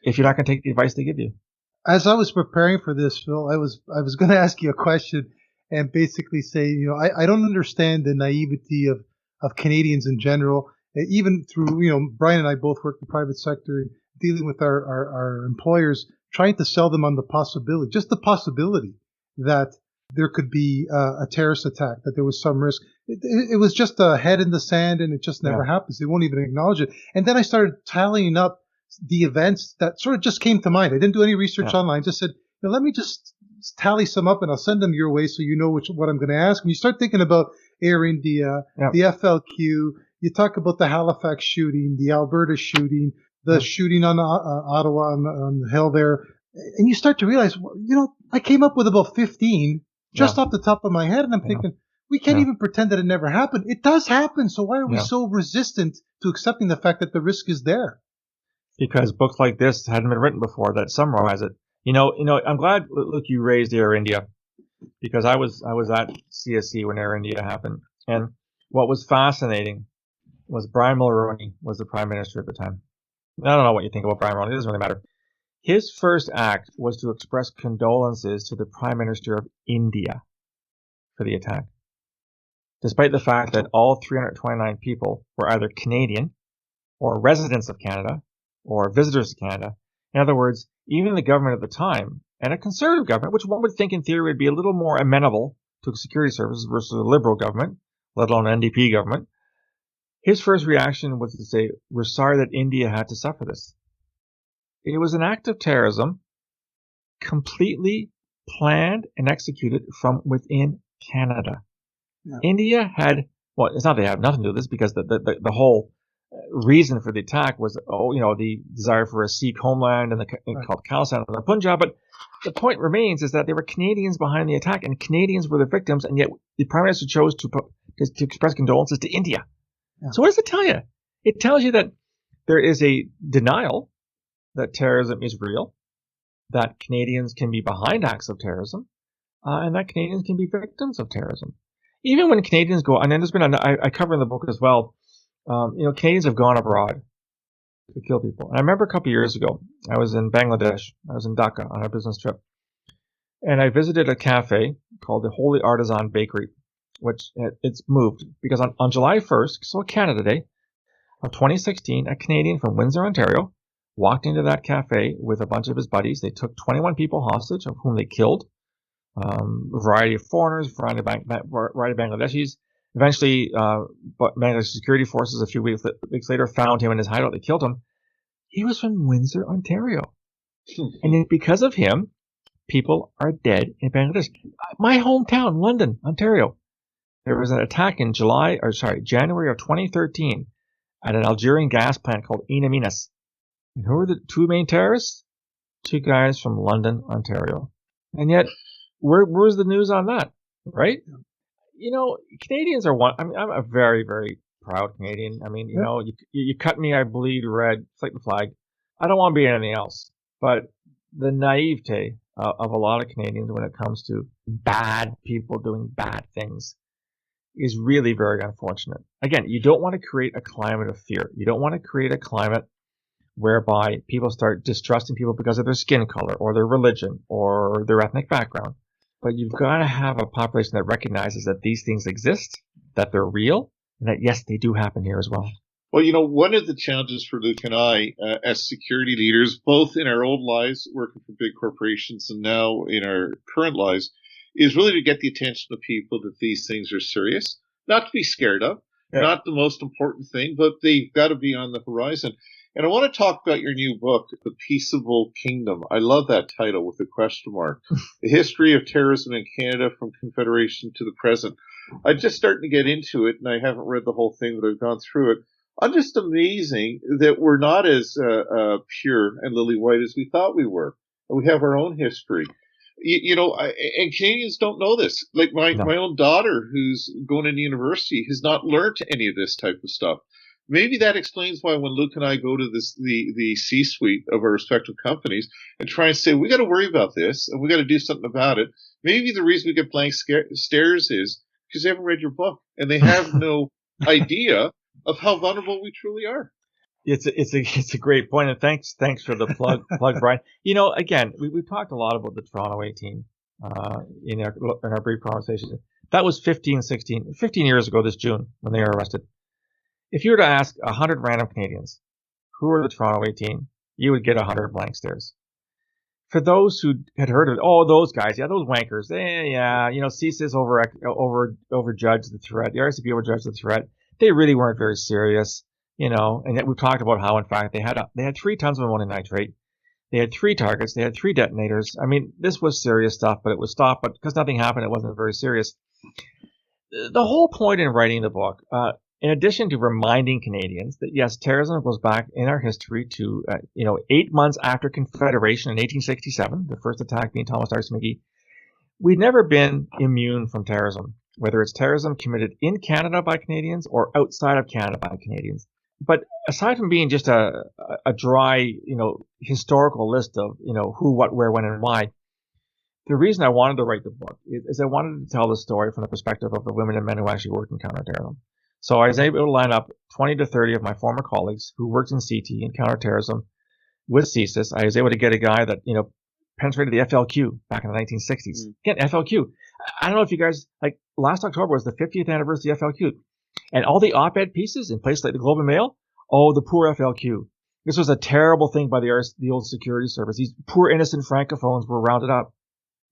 if you're not going to take the advice they give you? As I was preparing for this, Phil, I was going to ask you a question and basically say, I don't understand the naivety of Canadians in general, even through, Brian and I both work in the private sector, dealing with our employers, trying to sell them on the possibility, just the possibility that there could be a terrorist attack, that there was some risk. It was just a head in the sand, and it just never happens. They won't even acknowledge it. And then I started tallying up the events that sort of just came to mind. I didn't do any research online. Just said, let me just tally some up, and I'll send them your way so you know what I'm going to ask. And you start thinking about Air India, the FLQ. You talk about the Halifax shooting, the Alberta shooting, the shooting on Ottawa on the hill there. And you start to realize, I came up with about 15 just off the top of my head, and I'm thinking, we can't even pretend that it never happened. It does happen, so why are we so resistant to accepting the fact that the risk is there? Because books like this hadn't been written before that summarize it. I'm glad, look, you raised Air India, because I was at CSE when Air India happened, and what was fascinating was Brian Mulroney was the Prime Minister at the time. I don't know what you think about Brian Mulroney. It doesn't really matter. His first act was to express condolences to the Prime Minister of India for the attack, despite the fact that all 329 people were either Canadian or residents of Canada or visitors to Canada. In other words, even the government at the time, and a conservative government, which one would think in theory would be a little more amenable to security services versus a liberal government, let alone an NDP government, his first reaction was to say, we're sorry that India had to suffer this. It was an act of terrorism completely planned and executed from within Canada. Yeah. India had, it's not they have nothing to do with this, because the whole reason for the attack was, the desire for a Sikh homeland and called Khalistan in the Punjab. But the point remains is that there were Canadians behind the attack, and Canadians were the victims, and yet the Prime Minister chose to express condolences to India. Yeah. So what does it tell you? It tells you that there is a denial that terrorism is real, that Canadians can be behind acts of terrorism, and that Canadians can be victims of terrorism. even when Canadians go, and then there's been, I cover in the book as well, Canadians have gone abroad to kill people. And I remember a couple of years ago, I was in Bangladesh. I was in Dhaka on a business trip. And I visited a cafe called the Holy Artisan Bakery, which it's moved because on July 1st, so Canada Day of 2016, a Canadian from Windsor, Ontario, walked into that cafe with a bunch of his buddies. They took 21 people hostage, of whom they killed. A variety of foreigners, a variety of Bangladeshis. Eventually, Bangladesh security forces a few weeks later found him in his hideout. They killed him. He was from Windsor, Ontario. And because of him, people are dead in Bangladesh. My hometown, London, Ontario. There was an attack in January of 2013 at an Algerian gas plant called In Amenas. And who were the two main terrorists? Two guys from London, Ontario. And yet, where's the news on that, right? Canadians are one. I mean, I'm a very, very proud Canadian. I mean, you cut me, I bleed red. It's like the flag. I don't want to be anything else. But the naivete of a lot of Canadians when it comes to bad people doing bad things is really very unfortunate. Again, you don't want to create a climate of fear. You don't want to create a climate whereby people start distrusting people because of their skin color or their religion or their ethnic background. But you've got to have a population that recognizes that these things exist, that they're real, and that, yes, they do happen here as well. Well, one of the challenges for Luke and I as security leaders, both in our old lives working for big corporations and now in our current lives, is really to get the attention of people that these things are serious, not to be scared of, not the most important thing, but they've got to be on the horizon. And I want to talk about your new book, The Peaceable Kingdom. I love that title with the question mark. The history of terrorism in Canada from Confederation to the present. I'm just starting to get into it, and I haven't read the whole thing, but I've gone through it. I'm just amazing that we're not as pure and lily white as we thought we were. We have our own history. And Canadians don't know this. Like my own daughter, who's going into university, has not learned any of this type of stuff. Maybe that explains why when Luke and I go to the C-suite of our respective companies and try and say, we got to worry about this and we got to do something about it. Maybe the reason we get blank stares is because they haven't read your book and they have no idea of how vulnerable we truly are. It's a great point, and thanks for the plug, Brian. Again, we've talked a lot about the Toronto 18 in our brief conversation. That was 15 years ago this June when they were arrested. If you were to ask 100 random Canadians who are the Toronto 18, you would get 100 blank stares. For those who had heard of it, those guys, those wankers, CSIS overjudged the threat, the RCP overjudged the threat. They really weren't very serious, and yet we've talked about how, in fact, they had 3 tons of ammonium nitrate. They had 3 targets. They had 3 detonators. I mean, this was serious stuff, but it was stopped. But because nothing happened, it wasn't very serious. The whole point in writing the book, in addition to reminding Canadians that, yes, terrorism goes back in our history to, 8 months after Confederation in 1867, the first attack being Thomas Darcy McGee, we've never been immune from terrorism, whether it's terrorism committed in Canada by Canadians or outside of Canada by Canadians. But aside from being just a dry, historical list of, who, what, where, when, and why, the reason I wanted to write the book is I wanted to tell the story from the perspective of the women and men who actually worked in counterterrorism. So I was able to line up 20 to 30 of my former colleagues who worked in CT and counterterrorism with CSIS. I was able to get a guy that, penetrated the FLQ back in the 1960s. Again, FLQ. I don't know if you guys, last October was the 50th anniversary of FLQ. And all the op-ed pieces in places like the Globe and Mail, the poor FLQ. This was a terrible thing by the old security service. These poor innocent francophones were rounded up.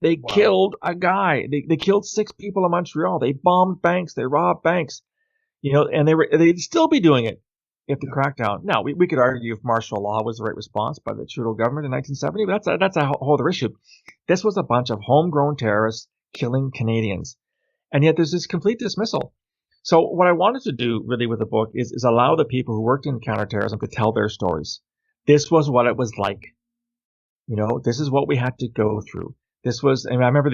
They killed a guy. They killed 6 people in Montreal. They bombed banks. They robbed banks. And they'd still be doing it if the crackdown. Now, we could argue if martial law was the right response by the Trudeau government in 1970, but that's a whole other issue. This was a bunch of homegrown terrorists killing Canadians. And yet there's this complete dismissal. So what I wanted to do really with the book is allow the people who worked in counterterrorism to tell their stories. This was what it was like. This is what we had to go through. I remember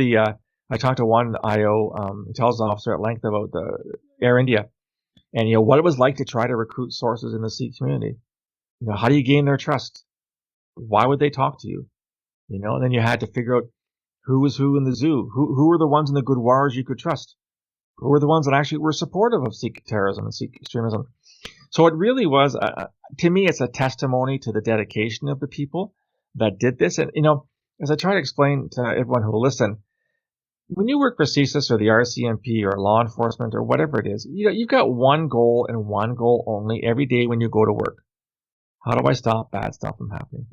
I talked to one IO intelligence officer at length about the Air India. And, what it was like to try to recruit sources in the Sikh community. How do you gain their trust? Why would they talk to you? And then you had to figure out who was who in the zoo. Who were the ones in the Gurdwaras you could trust? who were the ones that actually were supportive of Sikh terrorism and Sikh extremism. So it really was, to me, it's a testimony to the dedication of the people that did this. And, as I try to explain to everyone who will listen, when you work for CSIS or the RCMP or law enforcement or whatever it is, you've got one goal and one goal only every day when you go to work. How do I stop bad stuff from happening?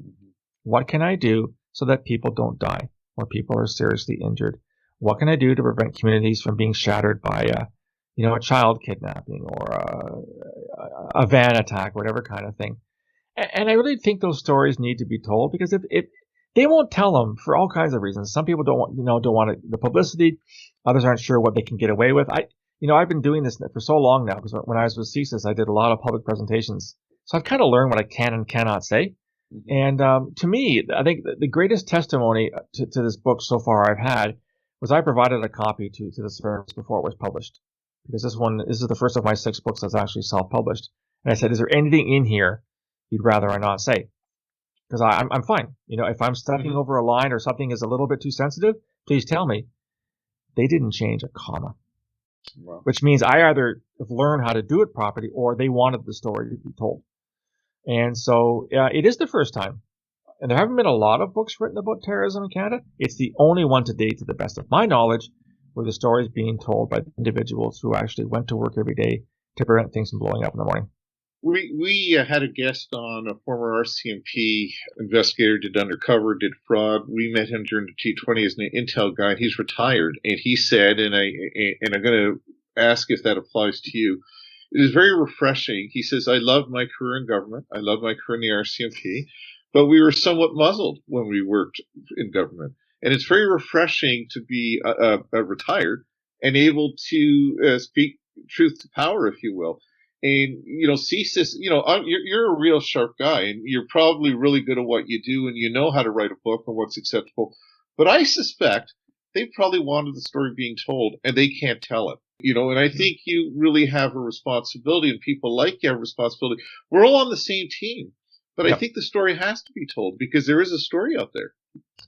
What can I do so that people don't die or people are seriously injured? What can I do to prevent communities from being shattered by a child kidnapping or a van attack, whatever kind of thing? And I really think those stories need to be told, because if they won't tell them for all kinds of reasons. Some people don't want the publicity. Others aren't sure what they can get away with. I've been doing this for so long now, because when I was with CSIS, I did a lot of public presentations. So I've kind of learned what I can and cannot say. And to me, I think the greatest testimony to this book so far I've had was I provided a copy to the service before it was published, because this is the first of my 6 books that's actually self-published. And I said, is there anything in here you'd rather I not say? Because I'm fine. If I'm stepping over a line or something is a little bit too sensitive, please tell me. They didn't change a comma. Wow. Which means I either have learned how to do it properly, or they wanted the story to be told. And so it is the first time. And there haven't been a lot of books written about terrorism in Canada. It's the only one to date, to the best of my knowledge, where the story is being told by individuals who actually went to work every day to prevent things from blowing up in the morning. We had a guest on, a former RCMP investigator, did undercover, did fraud. We met him during the G20 as an intel guy, and he's retired. And he said, and I'm going to ask if that applies to you, it is very refreshing. He says, I love my career in government. I love my career in the RCMP, but we were somewhat muzzled when we worked in government. And it's very refreshing to be retired and able to speak truth to power, if you will. And, CSIS, you're a real sharp guy, and you're probably really good at what you do, and you know how to write a book and what's acceptable. But I suspect they probably wanted the story being told, and they can't tell it. And I think you really have a responsibility, and people like you have a responsibility. We're all on the same team, but I think the story has to be told, because there is a story out there.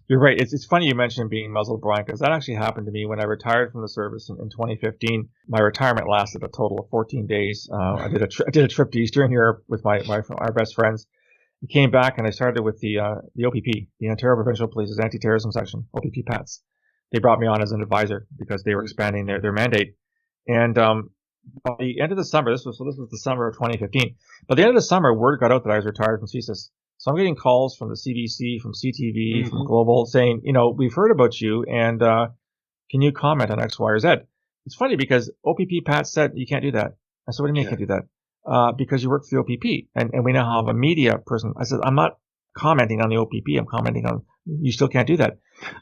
You're right. It's funny you mentioned being muzzled, Brian, because that actually happened to me when I retired from the service in 2015. My retirement lasted a total of 14 days. I did a trip to Eastern Europe with our best friends. I came back and I started with the OPP, the Ontario Provincial Police's Anti-Terrorism Section, OPP PATS. They brought me on as an advisor because they were expanding their mandate. And by the end of the summer, this was the summer of 2015. By the end of the summer, word got out that I was retired from CSIS. So I'm getting calls from the CBC, from CTV, from Global saying, we've heard about you, and can you comment on X, Y, or Z? It's funny because OPP Pat said you can't do that. I said, what do you mean you can't do that? Because you work for the OPP, and we now have a media person. I said, I'm not commenting on the OPP. I'm commenting on, you still can't do that.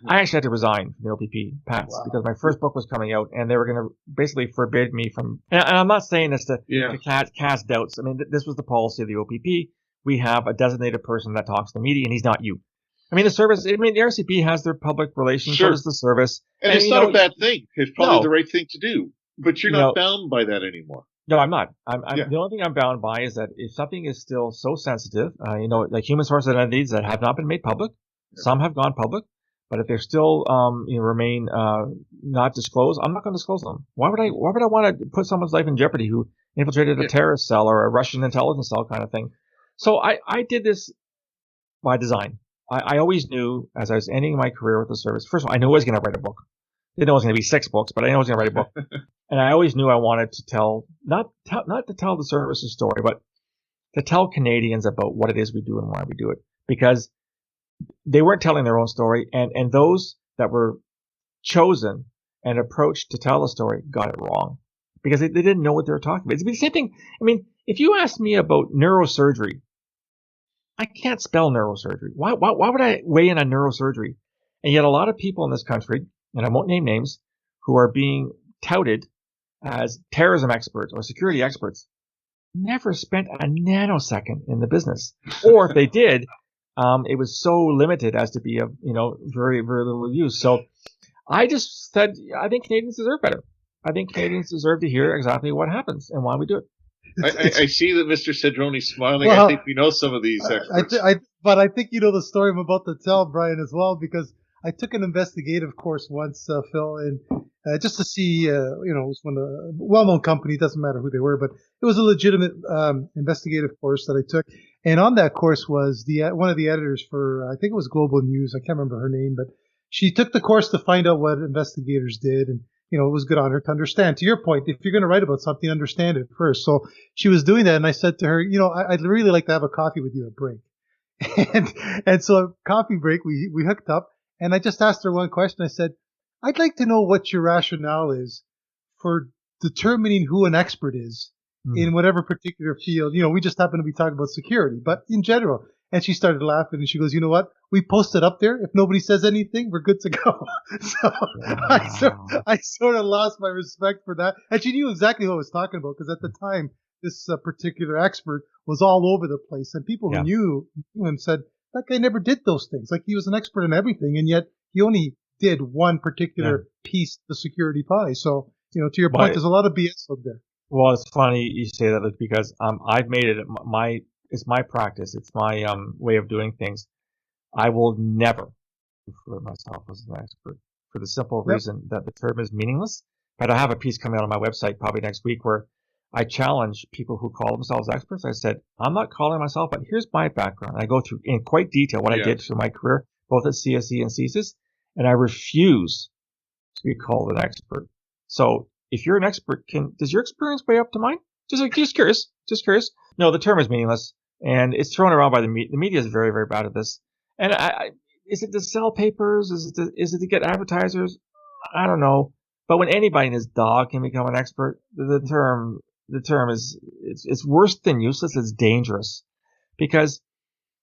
I actually had to resign from the OPP Pats because my first book was coming out, and they were going to basically forbid me from, and I'm not saying this to cast doubts. I mean, this was the policy of the OPP. We have a designated person that talks to the media, and he's not you. I mean, the RCP has their public relations, so does the service. And it's not a bad thing. It's probably the right thing to do, but you're not bound by that anymore. No, I'm not. The only thing I'm bound by is that if something is still so sensitive, like human source identities that have not been made public, some have gone public, but if they're still, remain not disclosed, I'm not going to disclose them. Why would I want to put someone's life in jeopardy who infiltrated a terrorist cell or a Russian intelligence cell kind of thing? So I did this by design. I always knew as I was ending my career with the service, first of all, I knew I was going to write a book. I didn't know it was going to be 6 books, but I knew I was going to write a book. And I always knew I wanted to tell, not to tell the service's story, but to tell Canadians about what it is we do and why we do it. Because they weren't telling their own story, and those that were chosen and approached to tell the story got it wrong. Because they didn't know what they were talking about. It's the same thing. I mean, if you ask me about neurosurgery, I can't spell neurosurgery. Why would I weigh in on neurosurgery? And yet a lot of people in this country, and I won't name names, who are being touted as terrorism experts or security experts, never spent a nanosecond in the business. Or if they did, it was so limited as to be of, very, very little use. So I just said, I think Canadians deserve better. I think Canadians deserve to hear exactly what happens and why we do it. I see that Mr. Cedrone's smiling. Well, I think we know some of these experts. But I think you know the story I'm about to tell, Brian, as well, because I took an investigative course once, Phil, and just to see, it was one of a well-known company, doesn't matter who they were, but it was a legitimate investigative course that I took. And on that course was one of the editors for, I think it was Global News. I can't remember her name, but she took the course to find out what investigators did. And, it was good on her to understand. To your point, if you're going to write about something, understand it first. So she was doing that. And I said to her, I'd really like to have a coffee with you at break. And so coffee break, we hooked up, and I just asked her one question. I said, I'd like to know what your rationale is for determining who an expert is in whatever particular field. We just happen to be talking about security, but in general. And she started laughing, and she goes, you know what? We post it up there. If nobody says anything, we're good to go. So I sort of lost my respect for that. And she knew exactly what I was talking about, because at the time, this particular expert was all over the place. And people who knew him said, that guy never did those things. Like, he was an expert in everything, and yet he only did one particular piece, the security pie. So, to your point, there's a lot of BS out there. Well, it's funny you say that, because I've made it it's my practice. It's my way of doing things. I will never refer myself as an expert, for the simple reason that the term is meaningless. But I have a piece coming out on my website probably next week where I challenge people who call themselves experts. I said, I'm not calling myself, but here's my background. I go through in quite detail what I did through my career, both at CSE and CSIS, and I refuse to be called an expert. So if you're an expert, does your experience weigh up to mine? Just curious. No, the term is meaningless, and it's thrown around by the media. The media is very, very bad at this. And is it to sell papers? Is it to get advertisers? I don't know. But when anybody and his dog can become an expert, the term is, it's worse than useless. It's dangerous, because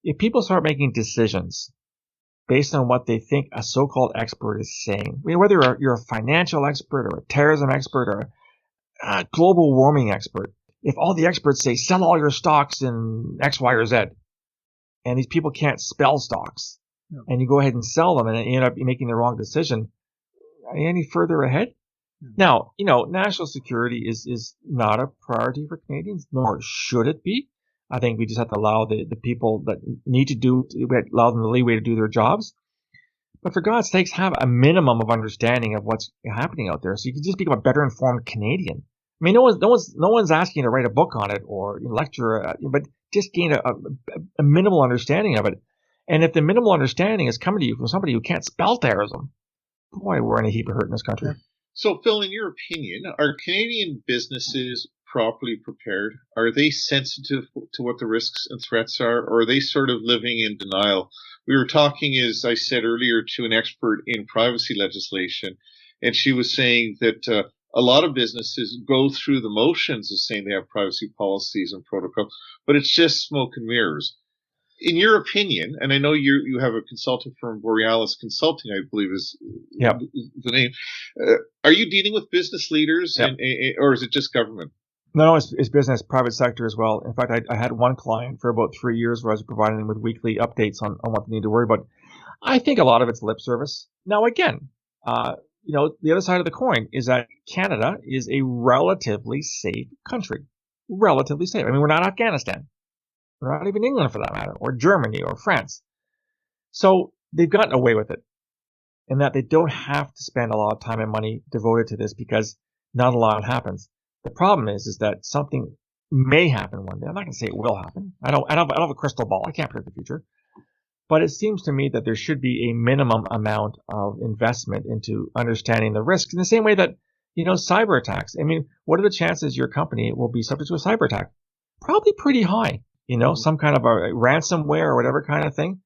if people start making decisions based on what they think a so-called expert is saying, whether you're a financial expert or a terrorism expert or a global warming expert, if all the experts say sell all your stocks in X, Y, or Z, and these people can't spell stocks, and you go ahead and sell them, and you end up making the wrong decision, are you any further ahead? Now, national security is not a priority for Canadians, nor should it be. I think we just have to allow the people that need to allow them the leeway to do their jobs. But for God's sakes, have a minimum of understanding of what's happening out there, so you can just become a better informed Canadian. I mean, no one's asking you to write a book on it or lecture, but just gain a minimal understanding of it. And if the minimal understanding is coming to you from somebody who can't spell terrorism, boy, we're in a heap of hurt in this country. So, Phil, in your opinion, are Canadian businesses properly prepared? Are they sensitive to what the risks and threats are, or are they sort of living in denial? We were talking, as I said earlier, to an expert in privacy legislation, and she was saying that a lot of businesses go through the motions of saying they have privacy policies and protocols, but it's just smoke and mirrors. In your opinion, and I know you have a consulting firm, Borealis Consulting, I believe is the name. Are you dealing with business leaders, or is it just government? No, it's business, private sector as well. In fact, I had one client for about 3 years where I was providing them with weekly updates on what they need to worry about. I think a lot of it's lip service. Now, again, the other side of the coin is that Canada is a relatively safe country. Relatively safe. I mean, we're not Afghanistan. We're not even England, for that matter, or Germany or France. So they've gotten away with it, in that they don't have to spend a lot of time and money devoted to this, because not a lot happens. The problem is that something may happen one day. I'm not going to say it will happen. I don't have a crystal ball. I can't predict the future. But it seems to me that there should be a minimum amount of investment into understanding the risks, in the same way that, cyber attacks. I mean, what are the chances your company will be subject to a cyber attack? Probably pretty high. Some kind of a ransomware or whatever kind of thing.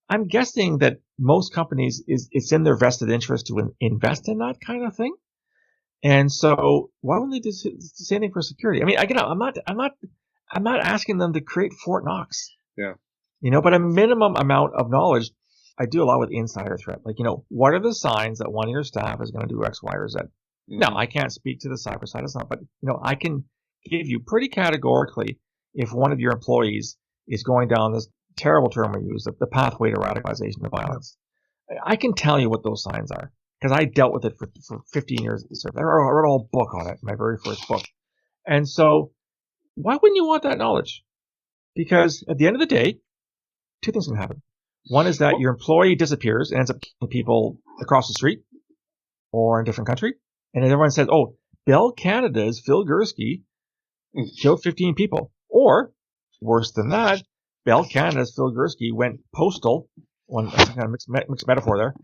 I'm guessing that most companies it's in their vested interest to invest in that kind of thing. And so why don't they do the same thing for security? I mean, again, I'm not asking them to create Fort Knox. Yeah. But a minimum amount of knowledge. I do allow with insider threat. Like, what are the signs that one of your staff is going to do X, Y, or Z? Mm-hmm. Now, I can't speak to the cyber side. It's not, but I can give you pretty categorically if one of your employees is going down this terrible term we use, the pathway to radicalization and violence. I can tell you what those signs are, because I dealt with it for 15 years at the service. I wrote a whole book on it, my very first book. And so why wouldn't you want that knowledge? Because at the end of the day, two things can happen. One is that your employee disappears and ends up killing people across the street or in a different country. And everyone says, oh, Bell Canada's Phil Gurski killed 15 people. Or, worse than that, Bell Canada's Phil Gurski went postal. That's kind of mixed metaphor there.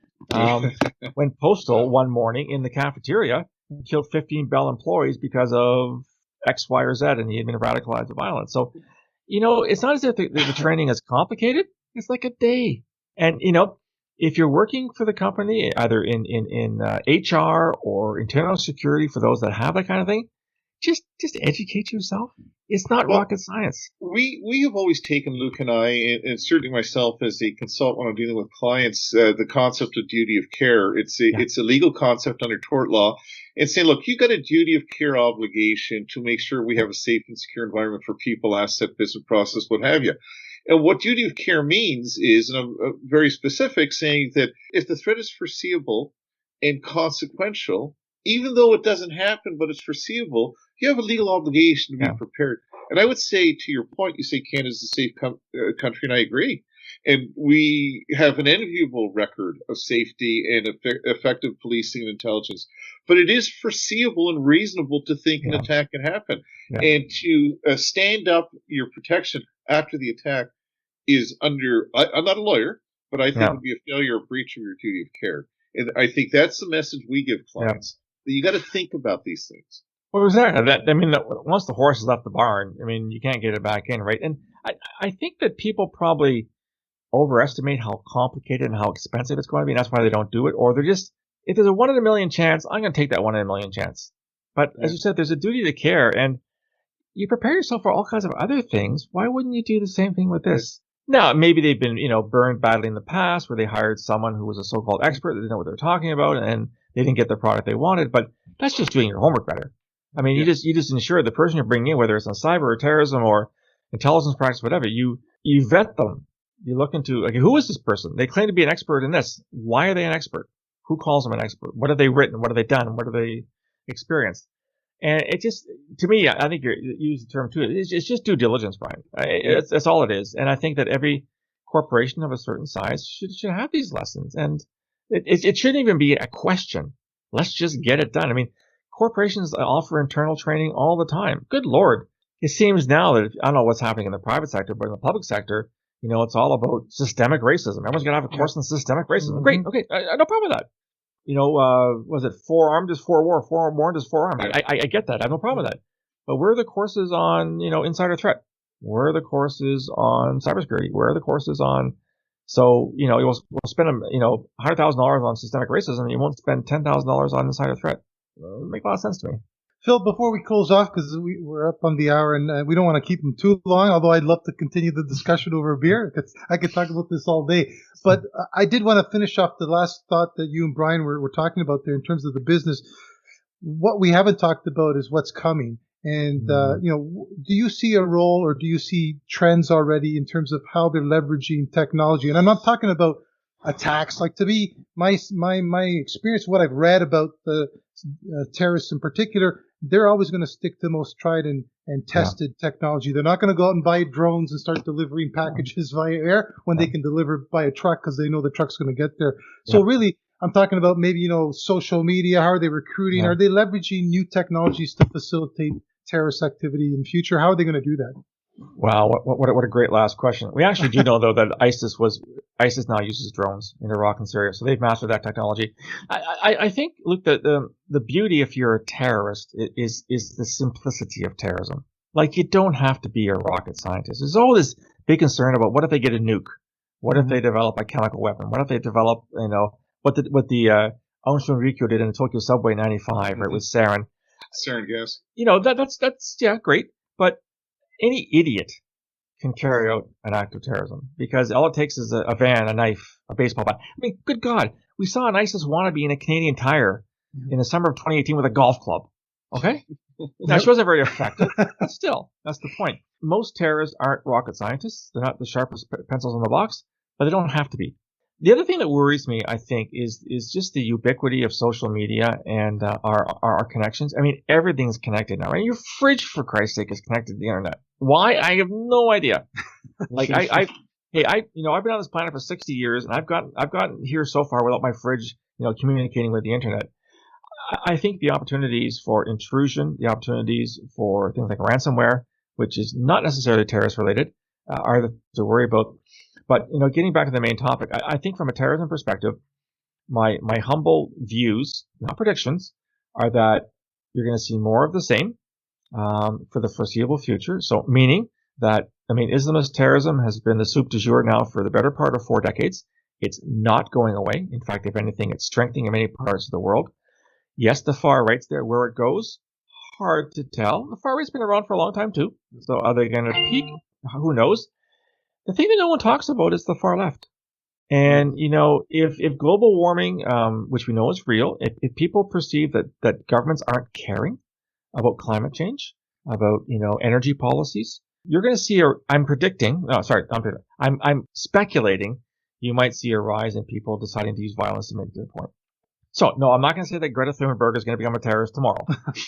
Went postal one morning in the cafeteria and killed 15 Bell employees because of X, Y, or Z, and he had been radicalized to violence. So, it's not as if the training is complicated. It's like a day. And, if you're working for the company, either in HR or internal security for those that have that kind of thing, just educate yourself. It's not rocket science. We have always taken, Luke and I, and certainly myself as a consultant when I'm dealing with clients, the concept of duty of care. It's a legal concept under tort law. And saying, look, you got a duty of care obligation to make sure we have a safe and secure environment for people, asset, business process, what have you. And what duty of care means is, and I'm very specific, saying that if the threat is foreseeable and consequential, even though it doesn't happen, but it's foreseeable, you have a legal obligation to be prepared. And I would say, to your point, you say Canada's a safe country, and I agree. And we have an enviable record of safety and effective policing and intelligence. But it is foreseeable and reasonable to think an attack can happen. Yeah. And to stand up your protection after the attack is under, I'm not a lawyer, but I think it would be a failure or breach of your duty of care. And I think that's the message we give clients. That you got to think about these things. Well, exactly. Once the horse has left the barn, you can't get it back in, right? And I think that people probably overestimate how complicated and how expensive it's going to be, and that's why they don't do it. Or they're just, if there's a 1 in a million chance, I'm going to take that 1 in a million chance. But as you said, there's a duty to care, and you prepare yourself for all kinds of other things. Why wouldn't you do the same thing with this? Now, maybe they've been, burned badly in the past, where they hired someone who was a so-called expert that didn't know what they were talking about, and they didn't get the product they wanted. But that's just doing your homework better. You just ensure the person you're bringing in, whether it's on cyber or terrorism or intelligence practice, whatever, you vet them. You look into, okay, who is this person? They claim to be an expert in this. Why are they an expert? Who calls them an expert? What have they written? What have they done? What have they experienced? And it just, to me, I think you use the term too. It's just due diligence, Brian. That's all it is. And I think that every corporation of a certain size should have these lessons. And it shouldn't even be a question. Let's just get it done. Corporations offer internal training all the time. Good Lord. It seems now that, I don't know what's happening in the private sector, but in the public sector, it's all about systemic racism. Everyone's going to have a course on systemic racism. Mm-hmm. Great. Okay. No problem with that. Was it forearmed is forewarned, forewarned is forearmed? I get that. I have no problem with that. But where are the courses on, insider threat? Where are the courses on cybersecurity? Where are the courses on, you'll spend, $100,000 on systemic racism and you won't spend $10,000 on insider threat. It makes a lot of sense to me. Phil, before we close off, because we're up on the hour and we don't want to keep them too long, although I'd love to continue the discussion over a beer. I could talk about this all day. But I did want to finish off the last thought that you and Brian were talking about there in terms of the business. What we haven't talked about is what's coming. And, do you see a role or do you see trends already in terms of how they're leveraging technology? And I'm not talking about attacks. Like, to me, my experience, what I've read about the terrorists in particular, they're always going to stick to the most tried and tested technology. They're not going to go out and buy drones and start delivering packages via air when they can deliver by a truck because they know the truck's going to get there. So really, I'm talking about maybe, social media. How are they recruiting? Are they leveraging new technologies to facilitate terrorist activity in the future? How are they going to do that? Wow, what a great last question. We actually do know, though, that ISIS now uses drones in Iraq and Syria, so they've mastered that technology. I think, Luke, the beauty if you're a terrorist is the simplicity of terrorism. Like, you don't have to be a rocket scientist. There's all this big concern about what if they get a nuke? What if they develop a chemical weapon? What if they develop, what the Aung San Suu Kyi did in the Tokyo subway in 95, right, with sarin. Sarin gas. That's great, but any idiot can carry out an act of terrorism because all it takes is a van, a knife, a baseball bat. Good God, we saw an ISIS wannabe in a Canadian Tire in the summer of 2018 with a golf club. Okay? Now, she wasn't very effective, but still, that's the point. Most terrorists aren't rocket scientists. They're not the sharpest pencils in the box, but they don't have to be. The other thing that worries me, I think, is just the ubiquity of social media and our connections. Everything's connected now, right? Your fridge, for Christ's sake, is connected to the internet. Why? I have no idea. Like I've been on this planet for 60 years, and I've gotten here so far without my fridge, communicating with the internet. I think the opportunities for intrusion, the opportunities for things like ransomware, which is not necessarily terrorist related, are the things to worry about. But, getting back to the main topic, I think from a terrorism perspective, my humble views, not predictions, are that you're going to see more of the same for the foreseeable future. So meaning that, Islamist terrorism has been the soup du jour now for the better part of 4 decades. It's not going away. In fact, if anything, it's strengthening in many parts of the world. Yes, the far right's there. Where it goes, hard to tell. The far right's been around for a long time too. So are they going to peak? Who knows? The thing that no one talks about is the far left. And, if global warming, which we know is real, if people perceive that governments aren't caring about climate change, about, energy policies, you're going to see I'm speculating you might see a rise in people deciding to use violence to make their point. So, no, I'm not going to say that Greta Thunberg is going to become a terrorist tomorrow,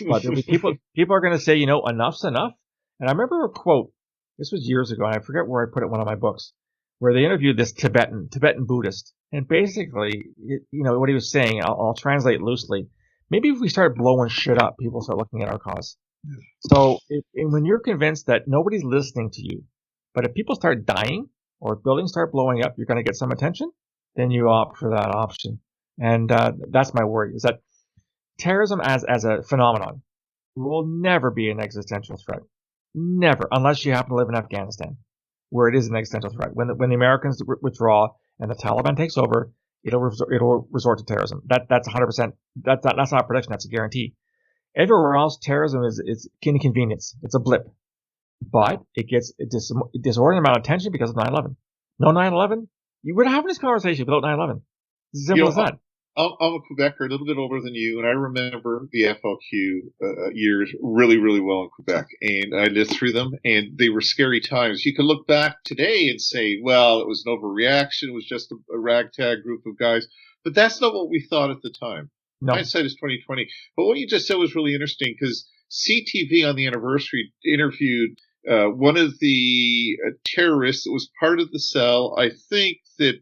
but there'll be people are going to say, enough's enough. And I remember a quote, this was years ago, and I forget where I put it in one of my books, where they interviewed this Tibetan Buddhist. And basically, what he was saying, I'll translate loosely. Maybe if we start blowing shit up, people start looking at our cause. So when you're convinced that nobody's listening to you, but if people start dying or buildings start blowing up, you're going to get some attention, then you opt for that option. And that's my worry, is that terrorism as a phenomenon will never be an existential threat. Never, unless you happen to live in Afghanistan, where it is an existential threat. When the Americans withdraw and the Taliban takes over, it'll resort to terrorism. That's 100%. That's not a prediction. That's a guarantee. Everywhere else, terrorism is inconvenience. It's a blip, but it gets a disordinate amount of attention because of 9/11. No 9/11, you would have this conversation without 9/11. It's as simple as that. I'm a Quebecer, a little bit older than you, and I remember the FLQ years really, really well in Quebec. And I lived through them, and they were scary times. You can look back today and say, well, it was an overreaction. It was just a ragtag group of guys. But that's not what we thought at the time. No. Hindsight is 2020. But what you just said was really interesting, because CTV on the anniversary interviewed one of the terrorists that was part of the cell, I think, that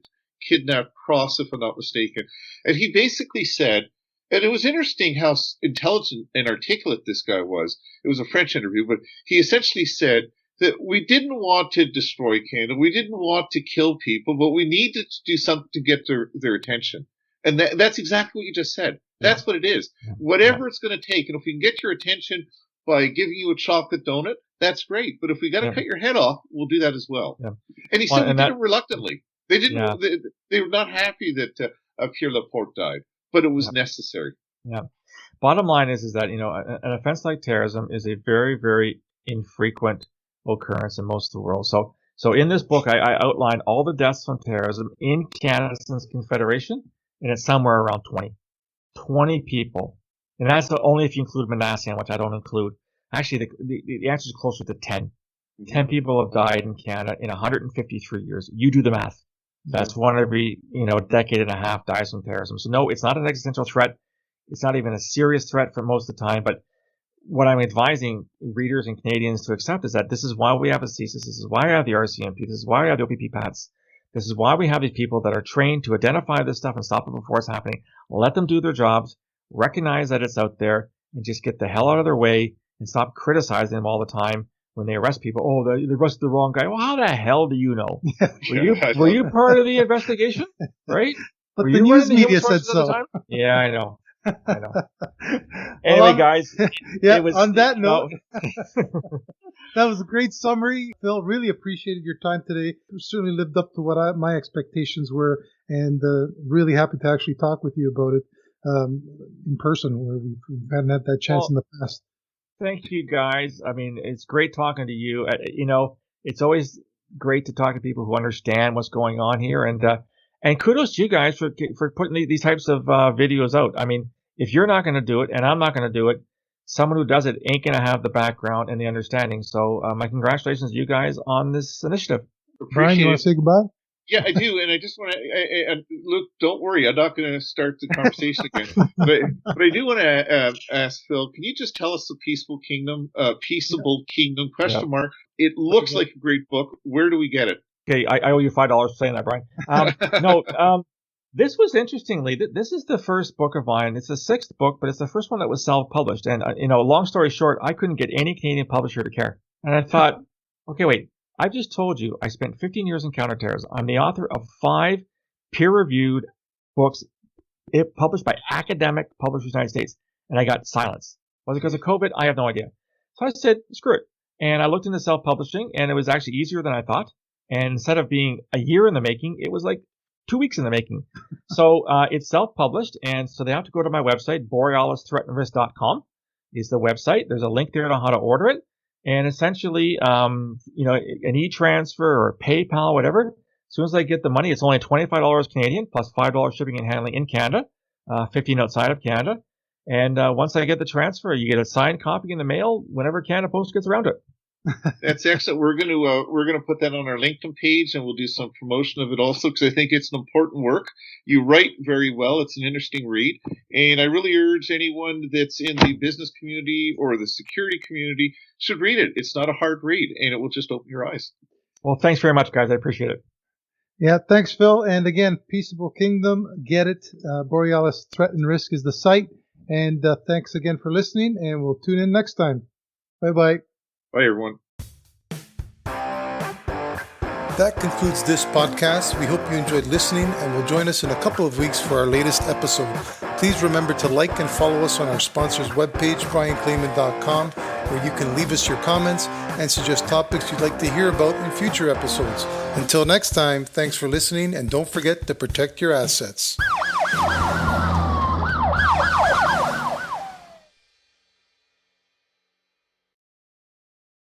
kidnapped Cross, if I'm not mistaken. And he basically said, and it was interesting how intelligent and articulate this guy was. It was a French interview, but he essentially said that we didn't want to destroy Canada. We didn't want to kill people, but we needed to do something to get their attention. And that's exactly what you just said. That's what it is. Whatever it's going to take. And if we can get your attention by giving you a chocolate donut, that's great. But if we got to cut your head off, we'll do that as well. Yeah. And he said we did it reluctantly. They didn't. Yeah. They were not happy that Pierre Laporte died, but it was necessary. Yeah. Bottom line is that an offense like terrorism is a very, very infrequent occurrence in most of the world. So in this book, I outline all the deaths from terrorism in Canada since Confederation, and it's somewhere around 20 people, and that's only if you include Manasseh, which I don't include. Actually, the answer is closer to 10. 10 people have died in Canada in 153 years. You do the math. That's one every, decade and a half dies from terrorism. So no, it's not an existential threat. It's not even a serious threat for most of the time. But what I'm advising readers and Canadians to accept is that this is why we have a CSIS. This is why we have the RCMP. This is why we have the OPP-PATS. This is why we have these people that are trained to identify this stuff and stop it before it's happening. Let them do their jobs, recognize that it's out there, and just get the hell out of their way and stop criticizing them all the time. When they arrest people, they arrested the wrong guy. Well, how the hell do you know? Were you part of the investigation? Right? But the news media said so. Yeah, I know. Anyway, guys. On that note, that was a great summary. Phil, really appreciated your time today. You certainly lived up to what my expectations were, and really happy to actually talk with you about it in person, where we hadn't had that chance in the past. Thank you, guys. It's great talking to you. It's always great to talk to people who understand what's going on here. And kudos to you guys for putting these types of videos out. If you're not going to do it and I'm not going to do it, someone who does it ain't going to have the background and the understanding. So my congratulations to you guys on this initiative. Brian, you want to say goodbye? Yeah, I do, and I just want to look. Don't worry, I'm not going to start the conversation again. But I do want to ask Phil. Can you just tell us the Peaceable Kingdom? Question mark. It looks like a great book. Where do we get it? Okay, I owe you $5 for saying that, Brian. No. This was interestingly, this is the first book of mine. It's the sixth book, but it's the first one that was self-published. And, long story short, I couldn't get any Canadian publisher to care. And I thought, okay, wait, I've just told you I spent 15 years in counterterrorism. I'm the author of 5 peer-reviewed books published by academic publishers in the United States. And I got silence. Was it because of COVID? I have no idea. So I said, screw it. And I looked into self-publishing, and it was actually easier than I thought. And instead of being a year in the making, it was like 2 weeks in the making. So it's self-published, and so they have to go to my website, borealisthreatandrisk.com is the website. There's a link there on how to order it. And essentially, an e-transfer or PayPal, whatever, as soon as I get the money, it's only $25 Canadian plus $5 shipping and handling in Canada, 15 outside of Canada. And once I get the transfer, you get a signed copy in the mail whenever Canada Post gets around to it. That's excellent. We're going to put that on our LinkedIn page, and we'll do some promotion of it also, because I think it's an important work. You write very well. It's an interesting read, and I really urge anyone that's in the business community or the security community should read it. It's not a hard read, and it will just open your eyes. Well, thanks very much, guys. I appreciate it. Yeah, thanks, Phil. And again, Peaceable Kingdom, get it. Borealis Threat and Risk is the site. And thanks again for listening, and we'll tune in next time. Bye-bye. Bye, everyone. That concludes this podcast. We hope you enjoyed listening and will join us in a couple of weeks for our latest episode. Please remember to like and follow us on our sponsor's webpage, brianclayman.com, where you can leave us your comments and suggest topics you'd like to hear about in future episodes. Until next time, thanks for listening, and don't forget to protect your assets.